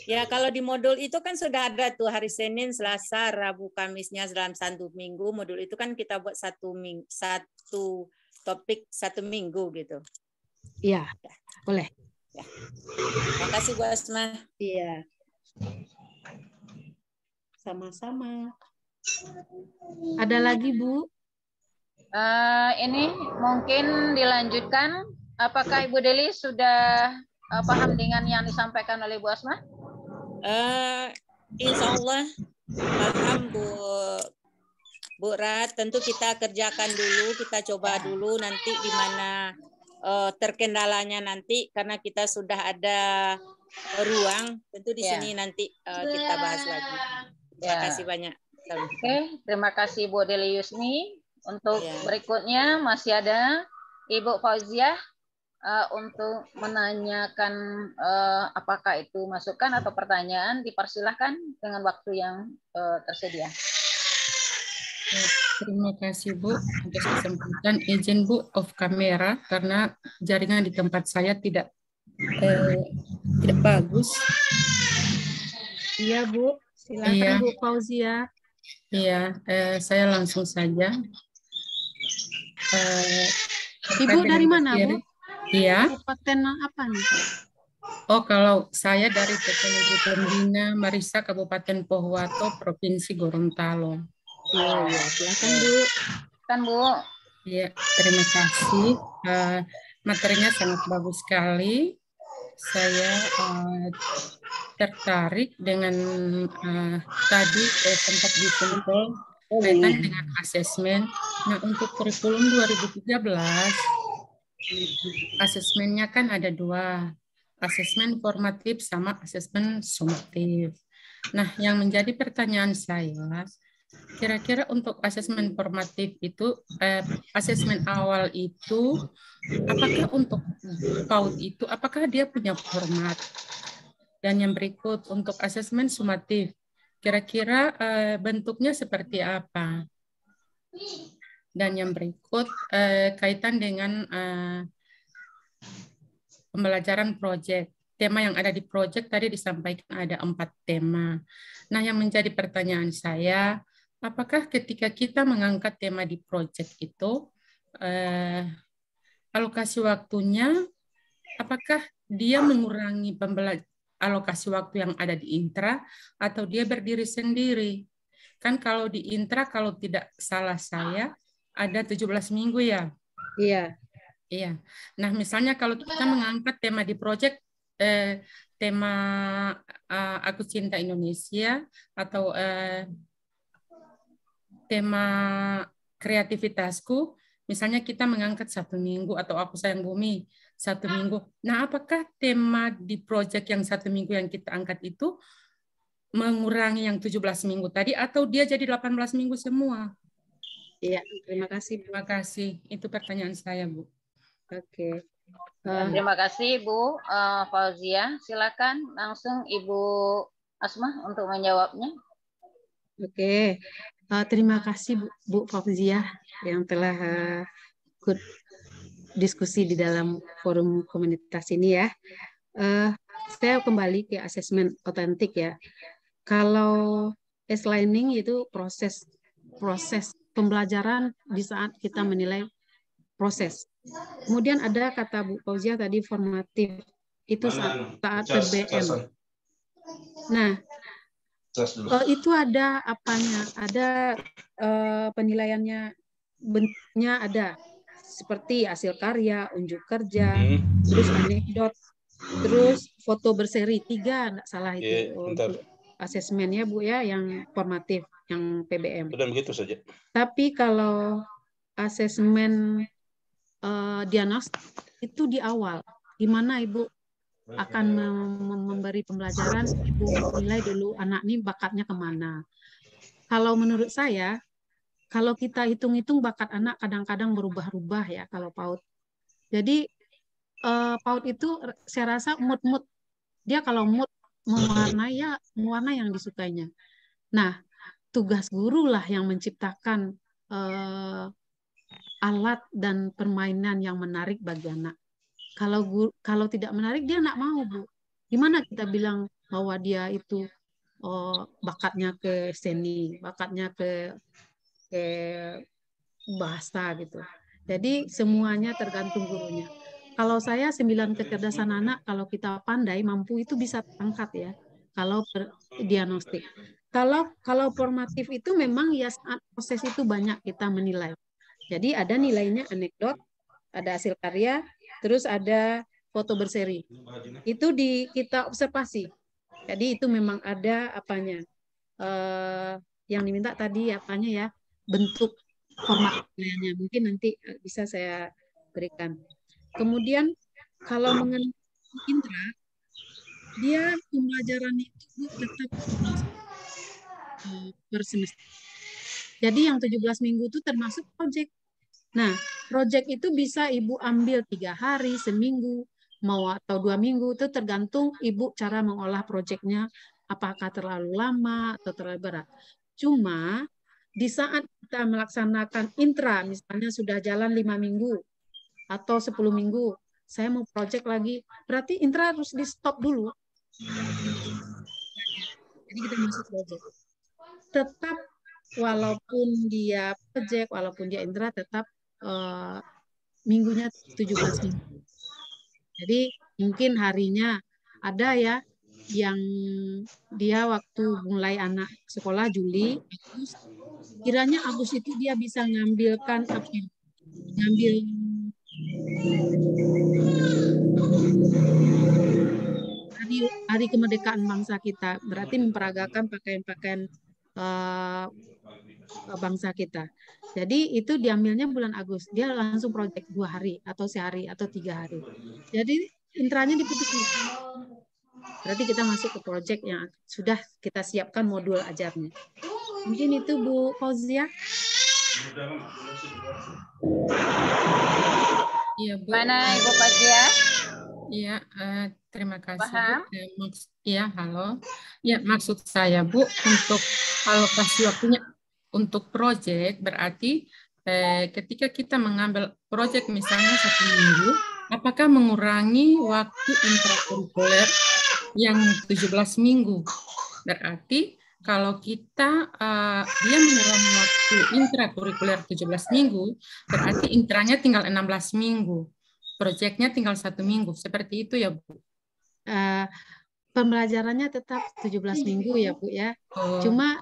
Ya, kalau di modul itu kan sudah ada tuh hari Senin, Selasa, Rabu, Kamisnya dalam 1 minggu. Modul itu kan kita buat satu topik 1 minggu gitu. Iya, boleh. Ya. Terima kasih Bu Asma. Iya. Sama-sama. Ada lagi Bu? Ini mungkin dilanjutkan. Apakah Ibu Deli sudah paham dengan yang disampaikan oleh Bu Asma? Insya Allah paham Bu Rat. Tentu kita kerjakan dulu, kita coba dulu nanti di mana terkendalanya nanti karena kita sudah ada ruang. Tentu di sini nanti kita bahas lagi. Terima kasih banyak. Oke, terima kasih Bu Deli Yusni. Untuk berikutnya masih ada Ibu Fauziah untuk menanyakan apakah itu masukan atau pertanyaan, dipersilahkan dengan waktu yang tersedia. Ya, terima kasih Bu atas kesempatan. Izin Bu off kamera karena jaringan di tempat saya tidak bagus. Iya Bu, silakan Bu Fauziah. Iya, saya langsung saja. Ibu dari mana Bu? Iya. Kabupaten apa nih? Oh, kalau saya dari PT Negeri Pembina Marisa Kabupaten Pohuwato, Provinsi Gorontalo. Oh iya, silakan Bu. Kan Bu. Iya, terima kasih. Materinya sangat bagus sekali. Saya tertarik dengan tadi sempat disentuh kaitan dengan asesmen. Nah, untuk kurikulum 2013, asesmennya kan ada 2, asesmen formatif sama asesmen sumatif. Nah, yang menjadi pertanyaan saya, kira-kira untuk asesmen formatif itu, asesmen awal itu, apakah untuk PAUD itu, apakah dia punya format? Dan yang berikut, untuk asesmen sumatif, kira-kira bentuknya seperti apa? Dan yang berikut, kaitan dengan pembelajaran proyek. Tema yang ada di proyek tadi disampaikan ada 4 tema. Nah, yang menjadi pertanyaan saya, apakah ketika kita mengangkat tema di proyek itu, alokasi waktunya, apakah dia mengurangi alokasi waktu yang ada di intra, atau dia berdiri sendiri? Kan kalau di intra, kalau tidak salah saya, ada 17 minggu ya? Iya. Iya. Nah, misalnya kalau kita mengangkat tema di proyek, tema Aku Cinta Indonesia, atau tema kreativitasku, misalnya kita mengangkat 1 minggu, atau Aku Sayang Bumi 1 minggu. Nah, apakah tema di proyek yang 1 minggu yang kita angkat itu mengurangi yang 17 minggu tadi, atau dia jadi 18 minggu semua? Iya, terima kasih. Terima kasih. Itu pertanyaan saya, Bu. Oke. Terima kasih Bu Fauziah. Silakan langsung Ibu Asma untuk menjawabnya. Oke. Terima kasih Bu Fauziah yang telah ikut diskusi di dalam forum komunitas ini ya. Saya kembali ke asesmen otentik ya. Kalau S-learning itu proses pembelajaran di saat kita menilai proses. Kemudian ada kata Bu Fauziah tadi formatif, itu saat PBM. Nah, itu ada apanya, ada penilaiannya, bentuknya ada seperti hasil karya, unjuk kerja, terus anekdot, terus foto berseri, 3 enggak salah itu untuk asesmennya Bu ya, yang formatif, yang PBM. Dan begitu saja. Tapi kalau asesmen diagnostik itu di awal, gimana Ibu akan memberi pembelajaran, ibu nilai dulu anak ini bakatnya kemana. Kalau menurut saya, kalau kita hitung-hitung bakat anak kadang-kadang berubah-ubah ya kalau PAUD. Jadi PAUD itu saya rasa mood-mood. Dia kalau mood mewarnai ya mewarnai yang disukainya. Nah, tugas guru lah yang menciptakan alat dan permainan yang menarik bagi anak. Kalau tidak menarik dia nggak mau, Bu. Gimana kita bilang bahwa dia itu bakatnya ke seni, bakatnya ke bahasa gitu. Jadi semuanya tergantung gurunya. Kalau saya 9 kecerdasan anak, kalau kita pandai mampu itu bisa angkat ya. Kalau diagnostik. Kalau formatif itu memang ya saat proses itu banyak kita menilai. Jadi ada nilainya anekdot, ada hasil karya, terus ada foto berseri. Itu kita observasi. Jadi itu memang ada apanya. Yang diminta tadi apanya ya, bentuk format nilainya. Mungkin nanti bisa saya berikan. Kemudian kalau mengenai intra, dia pembelajaran itu tetap per semester. Jadi yang 17 minggu itu termasuk proyek. Nah, proyek itu bisa Ibu ambil 3 hari, seminggu, mau atau 2 minggu, itu tergantung Ibu cara mengolah proyeknya, apakah terlalu lama atau terlalu berat. Cuma di saat kita melaksanakan intra, misalnya sudah jalan 5 minggu atau 10 minggu, saya mau proyek lagi, berarti intra harus di stop dulu. Jadi kita masuk proyek. Tetap walaupun dia proyek, walaupun dia intra, tetap minggunya 17 minggu. Jadi mungkin harinya ada ya yang dia waktu mulai anak sekolah Juli, Agustus, kiranya Agustus itu dia bisa ngambil hari kemerdekaan bangsa kita, berarti memperagakan pakaian-pakaian bangsa kita. Jadi itu diambilnya bulan Agustus, dia langsung proyek 2 hari atau sehari atau 3 hari. Jadi intranya diputus. Berarti kita masuk ke proyek yang sudah kita siapkan modul ajarnya. Mungkin itu Bu Fauzia. Iya, Bu. Mana Ibu Fauzia? Iya, terima kasih Paham? Bu. Iya, halo. Ya, maksud saya Bu, untuk alokasi waktunya untuk proyek berarti ketika kita mengambil proyek misalnya 1 minggu, apakah mengurangi waktu intrakurikuler yang 17 minggu? Berarti kalau kita dia mengurangi waktu intrakurikuler 17 minggu, berarti intranya tinggal 16 minggu. Proyeknya tinggal 1 minggu. Seperti itu ya, Bu? Pembelajarannya tetap 17 minggu ya, Bu ya. Cuma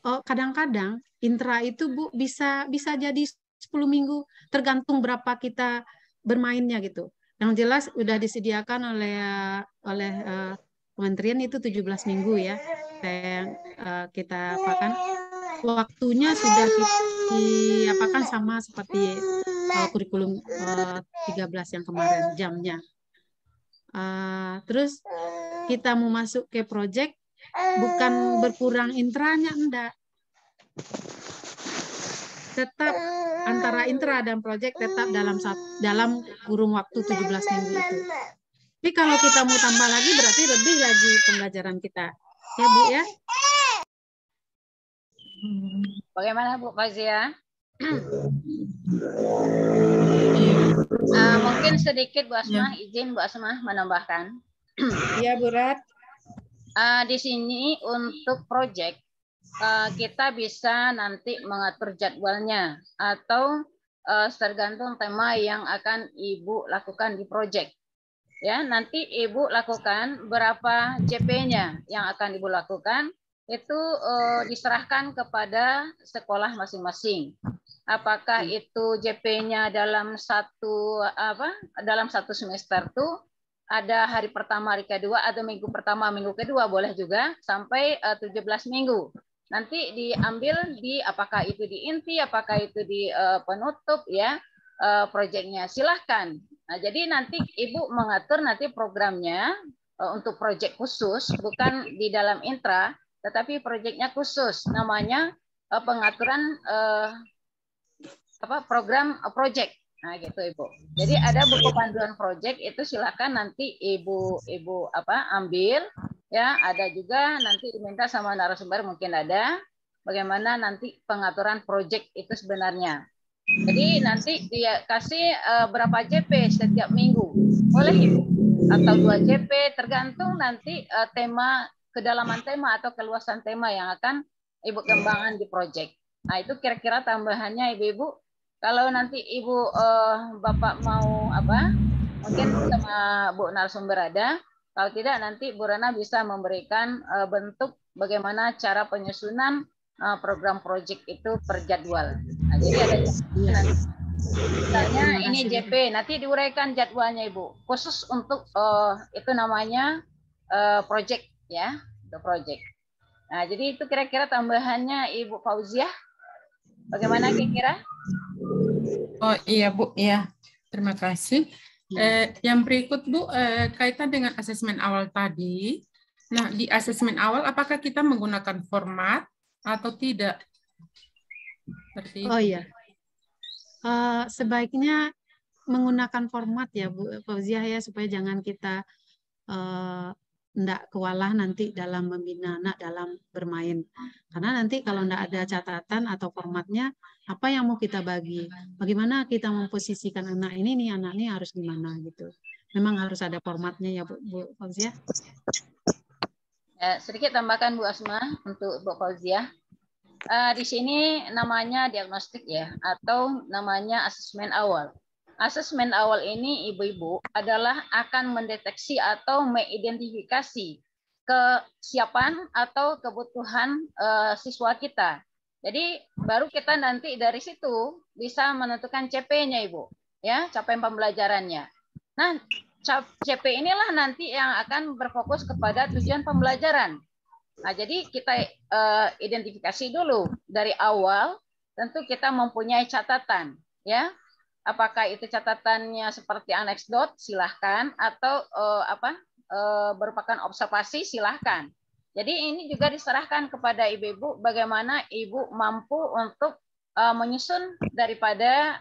kadang-kadang intra itu Bu bisa jadi 10 minggu, tergantung berapa kita bermainnya gitu. Yang jelas udah disediakan oleh kementerian itu 17 minggu ya. Kita apakan waktunya sudah diapakan sama seperti kurikulum 13 yang kemarin jamnya. Terus kita mau masuk ke proyek bukan berkurang intranya, enggak. Tetap antara intra dan proyek tetap dalam kurung waktu 17 minggu itu. Tapi kalau kita mau tambah lagi berarti lebih lagi pembelajaran kita. Ya, Bu ya. Bagaimana Bu Fauzia? Mungkin sedikit Bu Asmah, izin Bu Asmah menambahkan. Iya, Bu Rat. Di sini untuk proyek kita bisa nanti mengatur jadwalnya atau tergantung tema yang akan Ibu lakukan di proyek. Ya, nanti Ibu lakukan berapa JP-nya yang akan Ibu lakukan itu diserahkan kepada sekolah masing-masing. Apakah itu JP-nya dalam satu semester tuh ada hari pertama, hari kedua, atau minggu pertama, minggu kedua, boleh juga sampai 17 minggu. Nanti diambil apakah itu di inti, apakah itu di penutup ya proyeknya. Silahkan Nah, jadi nanti Ibu mengatur nanti programnya untuk proyek khusus, bukan di dalam intra, tetapi proyeknya khusus, namanya pengaturan program proyek. Nah, gitu Ibu. Jadi ada buku panduan proyek itu silakan nanti Ibu ambil ya. Ada juga nanti diminta sama narasumber mungkin ada bagaimana nanti pengaturan proyek itu sebenarnya. Jadi nanti dia kasih berapa JP setiap minggu. Boleh Ibu. Atau 2 JP tergantung nanti tema, kedalaman tema atau keluasan tema yang akan Ibu kembangkan di proyek. Nah, itu kira-kira tambahannya Ibu-ibu. Kalau nanti Ibu Bapak mau mungkin sama Bu narasumber ada. Kalau tidak nanti Bu Rana bisa memberikan bentuk bagaimana cara penyusunan program proyek itu per jadwal. Nah, jadi ada nanti. Misalnya ini JP, nanti diuraikan jadwalnya Ibu. Khusus untuk itu namanya proyek ya, untuk proyek. Nah, jadi itu kira-kira tambahannya Ibu Fauziah. Bagaimana kira-kira? Oh iya Bu, ya terima kasih. Yang berikut Bu, kaitan dengan asesmen awal tadi. Nah, di asesmen awal apakah kita menggunakan format atau tidak? Seperti Oh itu. iya, sebaiknya menggunakan format ya Bu Fauziah ya, supaya jangan kita enggak kewalahan nanti dalam membina anak dalam bermain. Karena nanti kalau enggak ada catatan atau formatnya, apa yang mau kita bagi? Bagaimana kita memposisikan anak ini nih, anak ini harus gimana gitu. Memang harus ada formatnya ya Bu Fauziah. Sedikit tambahkan Bu Asma untuk Bu Fauziah. Di sini namanya diagnostik ya, atau namanya asesmen awal. Asesmen awal ini ibu-ibu adalah akan mendeteksi atau mengidentifikasi kesiapan atau kebutuhan siswa kita. Jadi baru kita nanti dari situ bisa menentukan CP-nya Ibu, ya, capaian pembelajarannya. Nah, CP inilah nanti yang akan berfokus kepada tujuan pembelajaran. Nah, jadi kita identifikasi dulu dari awal, tentu kita mempunyai catatan, ya. Apakah itu catatannya seperti annex dot, silahkan, atau merupakan observasi, silahkan. Jadi ini juga diserahkan kepada ibu-ibu bagaimana ibu mampu untuk menyusun daripada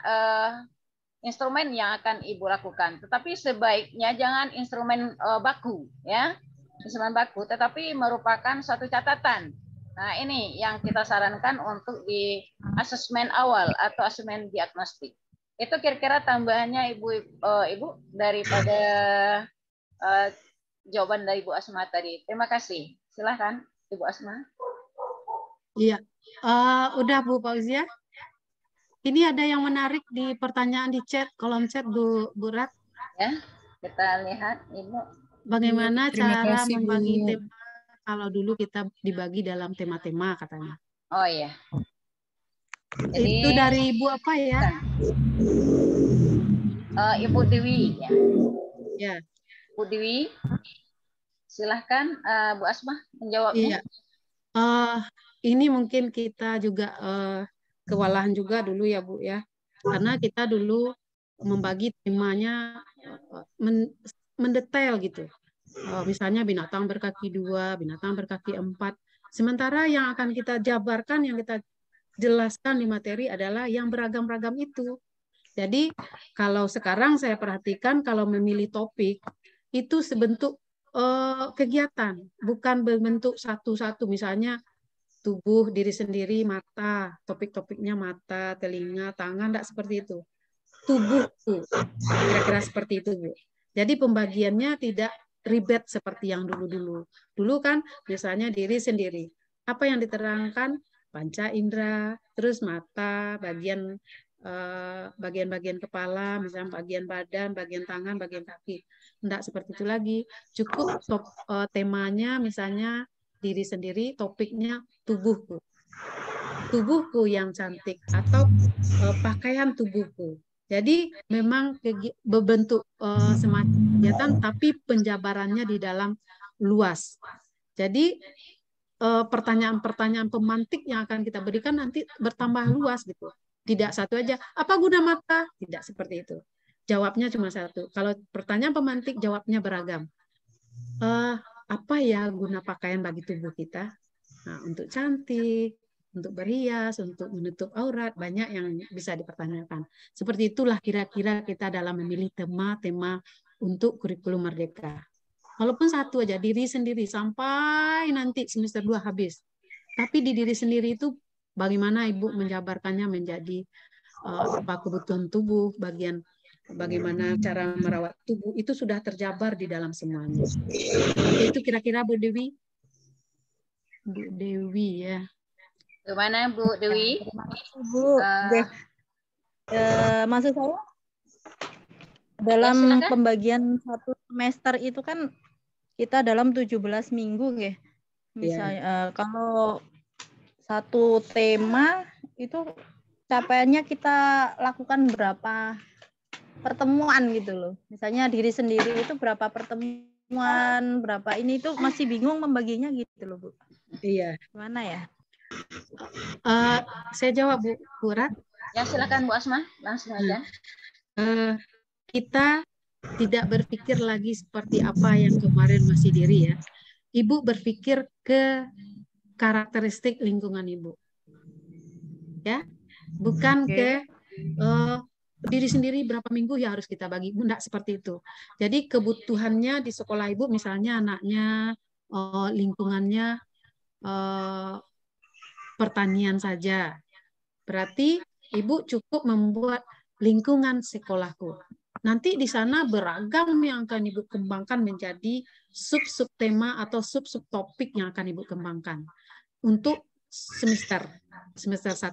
instrumen yang akan ibu lakukan. Tetapi sebaiknya jangan instrumen baku, ya, instrumen baku, tetapi merupakan suatu catatan. Nah, ini yang kita sarankan untuk di asesmen awal atau asesmen diagnostik. Itu kira-kira tambahannya Ibu daripada jawaban dari Ibu Asma tadi. Terima kasih. Silahkan Ibu Asma. Iya, udah Bu Fauziah. Ini ada yang menarik di pertanyaan di chat, kolom chat Bu Rat. Ya, kita lihat Ibu. Bagaimana cara kasih, membagi Bu. tema kalau dulu kita dibagi dalam tema-tema katanya. Oh iya. Jadi, itu dari Ibu apa ya? Ibu Dewi ya. Ya. Bu Dewi, silahkan Bu Asma menjawabnya. Iya. Ini mungkin kita juga kewalahan juga dulu ya Bu ya, karena kita dulu membagi temanya mendetail gitu. Misalnya binatang berkaki 2, binatang berkaki 4. Sementara yang akan kita jabarkan, yang kita jelaskan di materi adalah yang beragam-ragam itu. Jadi kalau sekarang saya perhatikan kalau memilih topik itu sebentuk kegiatan, bukan berbentuk satu-satu. Misalnya tubuh diri sendiri, mata, topik-topiknya mata, telinga, tangan, tidak seperti itu. Tubuhku, kira-kira seperti itu Bu. Jadi pembagiannya tidak ribet seperti yang dulu-dulu. Dulu kan misalnya diri sendiri. Apa yang diterangkan? Panca indera, terus mata, bagian-bagian kepala, misalnya bagian badan, bagian tangan, bagian kaki. Tidak seperti itu lagi. Cukup temanya misalnya diri sendiri, topiknya tubuhku. Tubuhku yang cantik atau pakaian tubuhku. Jadi memang berbentuk semacam kegiatan, tapi penjabarannya di dalam luas. Jadi pertanyaan-pertanyaan pemantik yang akan kita berikan nanti bertambah luas gitu. Tidak satu aja. Apa guna mata? Tidak seperti itu. jawabnya cuma satu. Kalau pertanyaan pemantik jawabnya beragam. Apa ya guna pakaian bagi tubuh kita? Nah, untuk cantik, untuk berhias, untuk menutup aurat, banyak yang bisa dipertanyakan. Seperti itulah kira-kira kita dalam memilih tema-tema untuk kurikulum merdeka. Walaupun satu aja, diri sendiri, sampai nanti semester 2 habis. Tapi di diri sendiri itu bagaimana Ibu menjabarkannya menjadi apa kebutuhan tubuh, bagaimana cara merawat tubuh, itu sudah terjabar di dalam semuanya. Itu kira-kira Bu Dewi? Bu Dewi ya. Gimana Bu Dewi? Terima kasih Bu. Maksud saya dalam silakan. pembagian satu semester itu kan kita dalam 17 minggu ya. Misalnya kalau satu tema itu capaiannya kita lakukan berapa pertemuan gitu loh. Misalnya diri sendiri itu berapa pertemuan, berapa ini itu masih bingung membaginya gitu loh Bu. Iya. Gimana ya? Saya jawab Bu Rat. Ya silakan Bu Asma, langsung aja. Kita tidak berpikir lagi seperti apa yang kemarin masih diri ya. Ibu berpikir ke karakteristik lingkungan Ibu. Ya. Bukan ke diri sendiri berapa minggu ya harus kita bagi. Enggak seperti itu. Jadi kebutuhannya di sekolah Ibu misalnya anaknya lingkungannya pertanian saja. Berarti Ibu cukup membuat lingkungan sekolahku. Nanti di sana beragam yang akan Ibu kembangkan menjadi sub-sub tema atau sub-sub topik yang akan Ibu kembangkan untuk semester 1.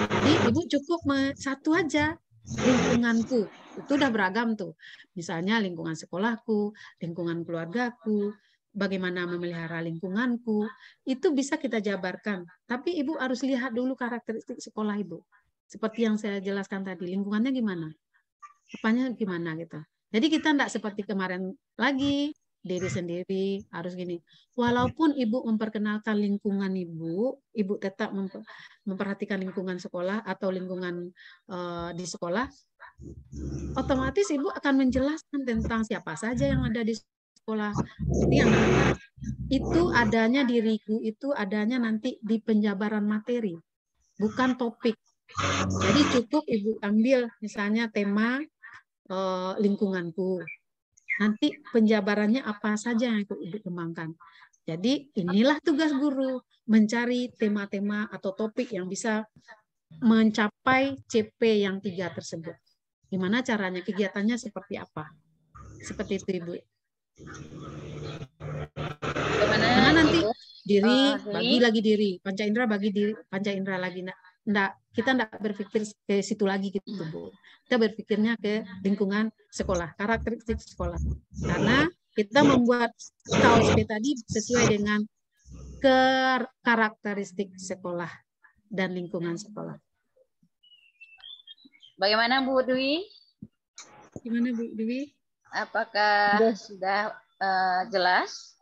Jadi Ibu cukup satu aja, lingkunganku. Itu udah beragam tuh. Misalnya lingkungan sekolahku, lingkungan keluargaku, bagaimana memelihara lingkunganku, itu bisa kita jabarkan. Tapi Ibu harus lihat dulu karakteristik sekolah Ibu. Seperti yang saya jelaskan tadi, lingkungannya gimana? Apanya gimana gitu. Jadi kita enggak seperti kemarin lagi, diri sendiri, harus gini. Walaupun Ibu memperkenalkan lingkungan Ibu tetap memperhatikan lingkungan sekolah atau lingkungan di sekolah, otomatis Ibu akan menjelaskan tentang siapa saja yang ada di sekolah. Jadi anak-anak itu adanya diriku itu adanya nanti di penjabaran materi, bukan topik. Jadi cukup Ibu ambil misalnya tema lingkunganku. Nanti penjabarannya apa saja yang Ibu kembangkan. Jadi inilah tugas guru, mencari tema-tema atau topik yang bisa mencapai CP yang 3 tersebut. Gimana caranya, kegiatannya seperti apa? Seperti itu Ibu. Karena nanti diri, bagi lagi diri, panca indera bagi diri, panca indera lagi. Kita enggak berpikir ke situ lagi gitu Bu. Kita berpikirnya ke lingkungan sekolah, karakteristik sekolah. Karena kita membuat KOSP tadi sesuai dengan karakteristik sekolah dan lingkungan sekolah. Bagaimana Bu Dwi? Gimana Bu Dwi? Apakah sudah jelas?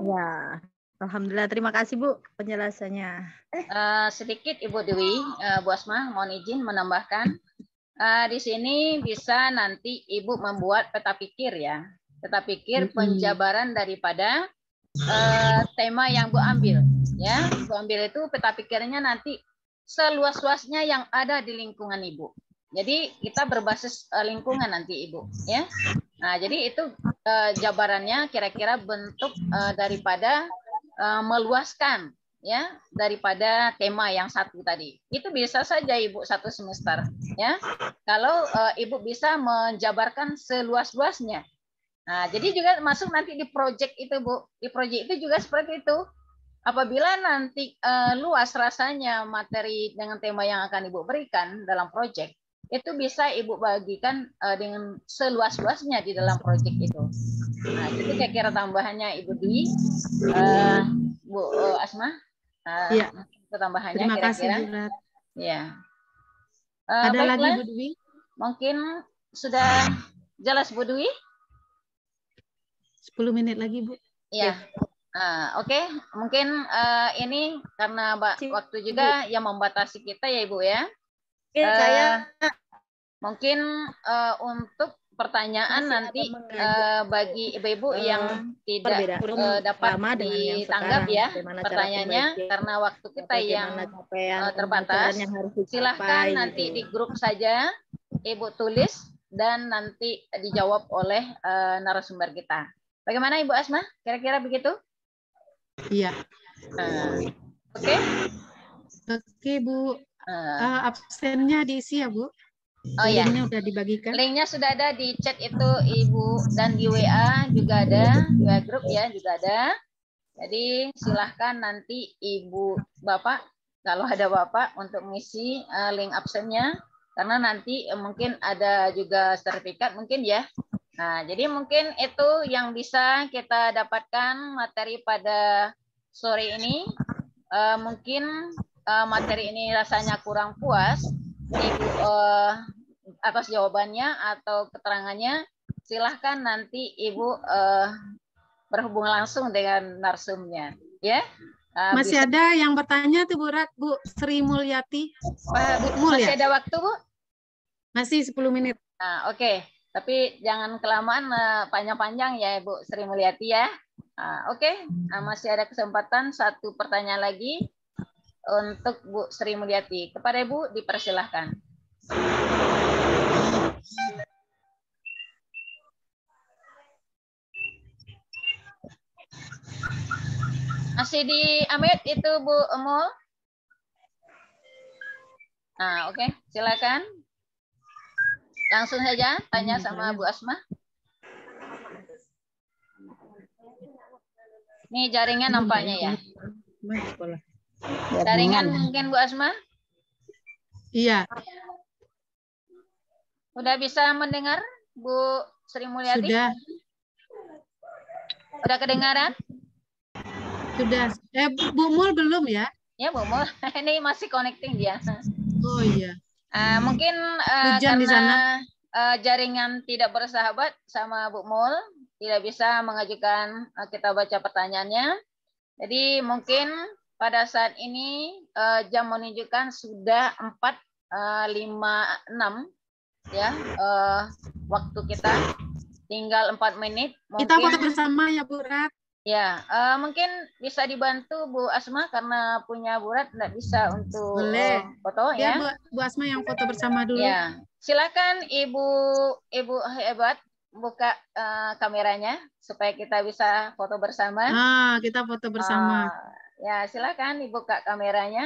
Ya, alhamdulillah. Terima kasih Bu penjelasannya. Sedikit Ibu Dewi, Bu Asma, mohon izin menambahkan. Di sini bisa nanti Ibu membuat peta pikir ya. Peta pikir penjabaran daripada tema yang Bu ambil. Ya, Bu ambil itu peta pikirnya nanti seluas-luasnya yang ada di lingkungan Ibu. Jadi kita berbasis lingkungan nanti Ibu. Ya. Nah, jadi itu jabarannya kira-kira bentuk daripada meluaskan ya daripada tema yang satu tadi. Itu bisa saja Ibu satu semester ya. Kalau Ibu bisa menjabarkan seluas-luasnya. Nah, jadi juga masuk nanti di proyek itu Bu. Di proyek itu juga seperti itu. Apabila nanti luas rasanya materi dengan tema yang akan Ibu berikan dalam proyek, itu bisa Ibu bagikan dengan seluas-luasnya di dalam proyek itu. Nah, itu kira-kira tambahannya Ibu Dwi, Bu Asma. Iya. Tambahannya Terima kira-kira. kasih, Bu Rat. Ya. Ada Baiklah, lagi Bu Dwi? mungkin sudah jelas Bu Dwi? 10 menit lagi Bu. Iya. Oke. Mungkin ini karena waktu juga yang membatasi kita ya Ibu ya. Saya mungkin untuk pertanyaan nanti bagi ibu-ibu yang tidak dapat ditanggap ya pertanyaannya karena waktu kita yang terbatas, silahkan nanti di grup saja ibu tulis dan nanti dijawab oleh narasumber kita. Bagaimana Ibu Asma? Kira-kira begitu? Iya. Oke. Oke Bu. Absennya diisi ya Bu. Oh ya. Linknya udah dibagikan. Linknya sudah ada di chat itu Ibu dan di WA juga ada, di WA grup ya juga ada. Jadi silahkan nanti Ibu Bapak kalau ada Bapak untuk mengisi link absennya karena nanti mungkin ada juga sertifikat mungkin ya. Nah, jadi mungkin itu yang bisa kita dapatkan materi pada sore ini. Mungkin materi ini rasanya kurang puas, Ibu atas jawabannya atau keterangannya, silahkan nanti Ibu berhubung langsung dengan narsumnya, ya. Masih bisa. Ada yang bertanya tuh Bu Sri Mulyati. Masih ada waktu Bu? Masih 10 menit. Nah, oke. Tapi jangan kelamaan panjang-panjang ya Bu Sri Mulyati ya. Oke. Masih ada kesempatan satu pertanyaan lagi untuk Bu Sri Mulyati. Kepada Ibu dipersilahkan. Masih di Amit itu Bu Emul? Nah, oke, silakan. Langsung saja tanya sama Bu Asma. Ini jaringan nampaknya ya. Jaringan mungkin Bu Asma? Iya. Udah bisa mendengar Bu Sri Mulyati? Sudah. Udah kedengaran? Sudah. Bu Mul belum ya? Ya Bu Mul, ini masih connecting dia. Oh iya. Mungkin Hujan di sana. Jaringan tidak bersahabat sama Bu Mul, tidak bisa mengajukan kita baca pertanyaannya. Jadi mungkin pada saat ini jam menunjukkan sudah 4.56 ya waktu kita tinggal 4 menit. Mungkin, kita foto bersama ya Bu Rat. Ya, mungkin bisa dibantu Bu Asma karena punya Bu Rat tidak bisa untuk foto ya. Bu Asma yang foto bersama dulu. Ya, silakan Ibu Hebat buka kameranya supaya kita bisa foto bersama. Kita foto bersama. Ya, silakan dibuka kameranya.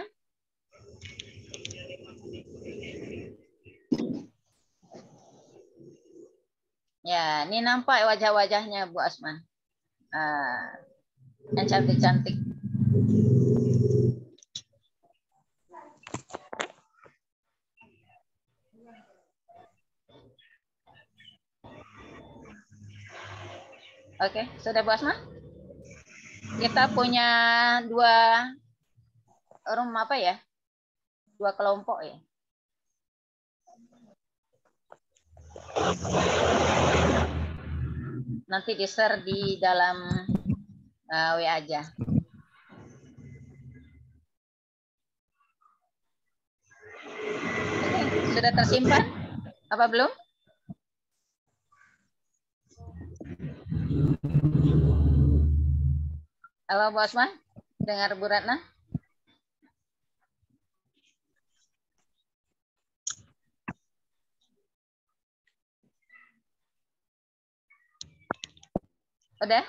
Ya, ini nampak wajah-wajahnya Bu Asma. Yang cantik-cantik. Oke, sudah Bu Asma? Kita punya 2 room apa ya? 2 kelompok ya. Nanti di-share di dalam WA aja. Oke, sudah tersimpan? Apa belum? Halo Bu Asma, dengar Bu Ratna? Udah?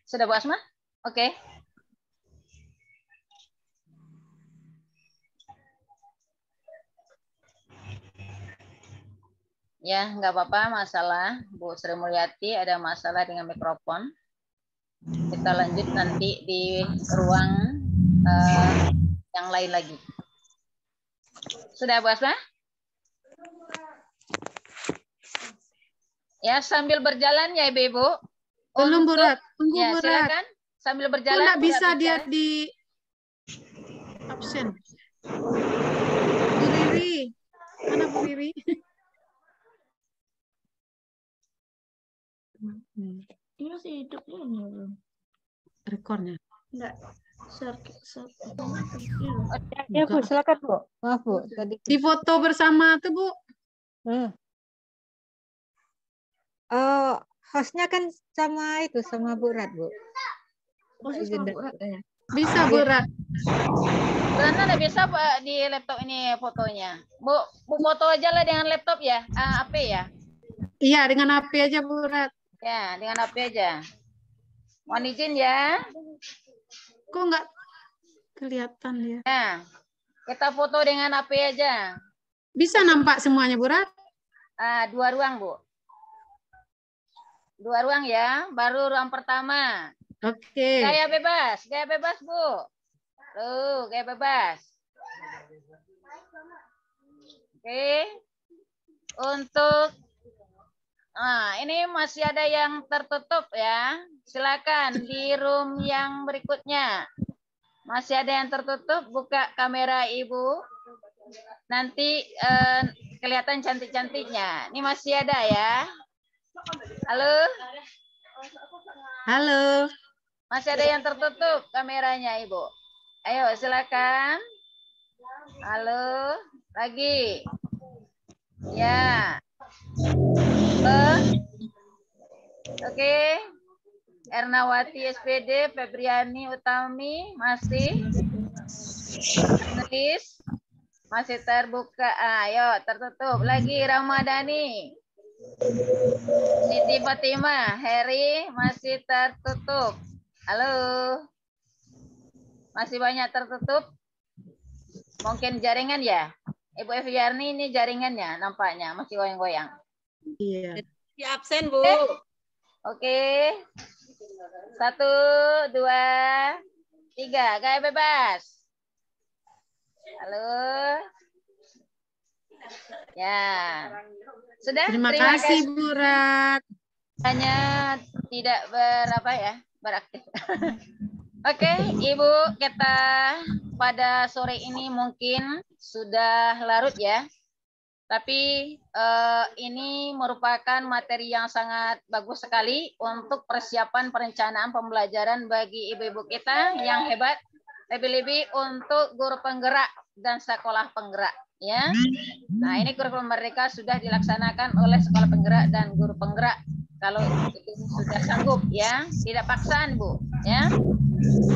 Sudah Bu Asma? Oke. Ya, nggak apa-apa masalah. Bu Sri Mulyati ada masalah dengan mikrofon. Kita lanjut nanti di ruang yang lain lagi. Sudah Bu Asma? Ya, sambil berjalan ya Ibu. Belum Bu Rat, tunggu ya, Bu Rat. Silakan sambil berjalan. Nggak bisa dia di absen. Bu Riri, mana Bu Riri? Ini masih hidup ini belum? Rekornya. Enggak. Ya Bu, silakan Bu. Maaf Bu, tadi. Di foto bersama tuh Bu. Hostnya kan sama itu, sama Bu Rat Bu. Sama Bu Rat. Bisa Bu Rat. Karena nggak bisa Pak di laptop ini fotonya. Bu foto aja lah dengan laptop ya, HP ya. Iya, dengan HP aja Bu Rat. Ya, dengan HP aja. Mohon izin ya. Kok nggak kelihatan ya? Nah, kita foto dengan HP aja. Bisa nampak semuanya Bu Rat? 2 ruang Bu. 2 ruang ya, baru ruang pertama. Oke. Gaya bebas Bu. Tuh, gaya bebas. Oke. Untuk ini masih ada yang tertutup ya. Silakan di room yang berikutnya. Masih ada yang tertutup, buka kamera Ibu. Nanti kelihatan cantik-cantiknya. Ini masih ada ya. Halo? Halo. Masih ada yang tertutup kameranya Ibu. Ayo silakan. Halo, lagi. Ya. Oke. Ernawati SPD, Febriani Utami masih nulis, masih terbuka. Ayo tertutup lagi. Ramadhani, Siti Fatimah, Heri masih tertutup. Halo, masih banyak tertutup. Mungkin jaringan ya. Ibu Eviarni ini jaringannya nampaknya masih goyang-goyang. Iya. Di absen Bu. Oke. 1, 2, 3. Gaya bebas. Halo. Ya. Sudah? Terima kasih Bu Rat. Hanya tidak beraktif. Oke, Ibu, kita pada sore ini mungkin sudah larut ya. Tapi ini merupakan materi yang sangat bagus sekali untuk persiapan perencanaan pembelajaran bagi ibu-ibu kita yang hebat, lebih-lebih untuk guru penggerak dan sekolah penggerak. Ya, nah ini kurikulum mereka sudah dilaksanakan oleh sekolah penggerak dan guru penggerak. Kalau itu sudah sanggup, ya, tidak paksaan Bu, ya.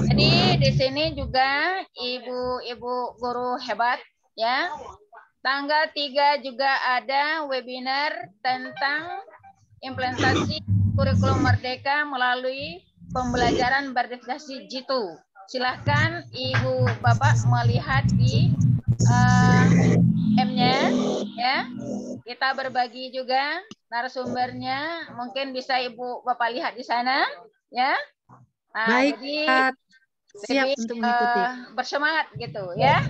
Jadi di sini juga ibu-ibu guru hebat, ya. Tanggal 3 juga ada webinar tentang implementasi kurikulum merdeka melalui pembelajaran berdefiniasi Jitu. Silahkan Ibu Bapak melihat di M-nya, ya. Kita berbagi juga narasumbernya, mungkin bisa Ibu Bapak lihat di sana, ya. Nah, baik, jadi siap untuk mengikuti. Bersemangat gitu, ya.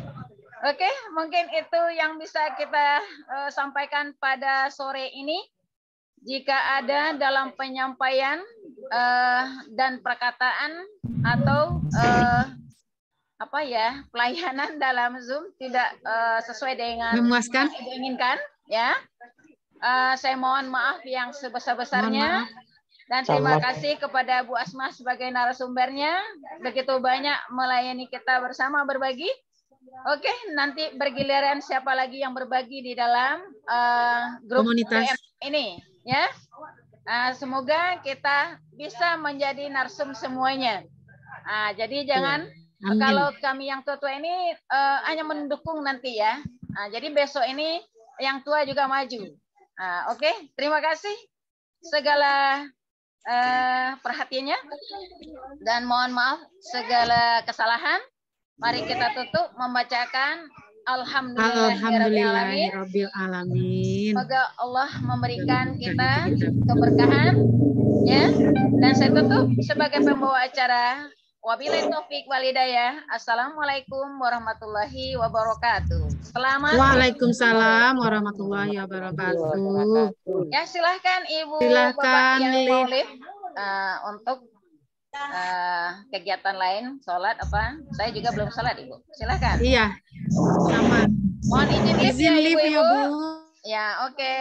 Oke, mungkin itu yang bisa kita sampaikan pada sore ini. Jika ada dalam penyampaian dan perkataan atau pelayanan dalam Zoom tidak sesuai dengan memuaskan yang diinginkan, ya, saya mohon maaf yang sebesar-besarnya dan terima kasih kepada Bu Asma sebagai narasumbernya, begitu banyak melayani kita bersama berbagi. Oke, nanti bergiliran siapa lagi yang berbagi di dalam grup komunitas ini, ya. Semoga kita bisa menjadi narsum semuanya. Jadi jangan kalau kami yang tua ini hanya mendukung nanti ya. Jadi besok ini yang tua juga maju. Oke, terima kasih segala perhatiannya dan mohon maaf segala kesalahan. Mari kita tutup membacakan Alhamdulillahirabbil alamin. Semoga Allah memberikan kita keberkahan, ya. Dan saya tutup sebagai pembawa acara. Wabillahi taufik wal hidayah. Assalamualaikum warahmatullahi wabarakatuh. Selamat. Waalaikumsalam warahmatullahi wabarakatuh. Ya, silahkan Ibu Bapak yang mau live untuk kegiatan lain, sholat apa? Saya juga belum sholat Ibu. Silahkan. Iya, sama. Mohon izin live ya Ibu. Ya, oke.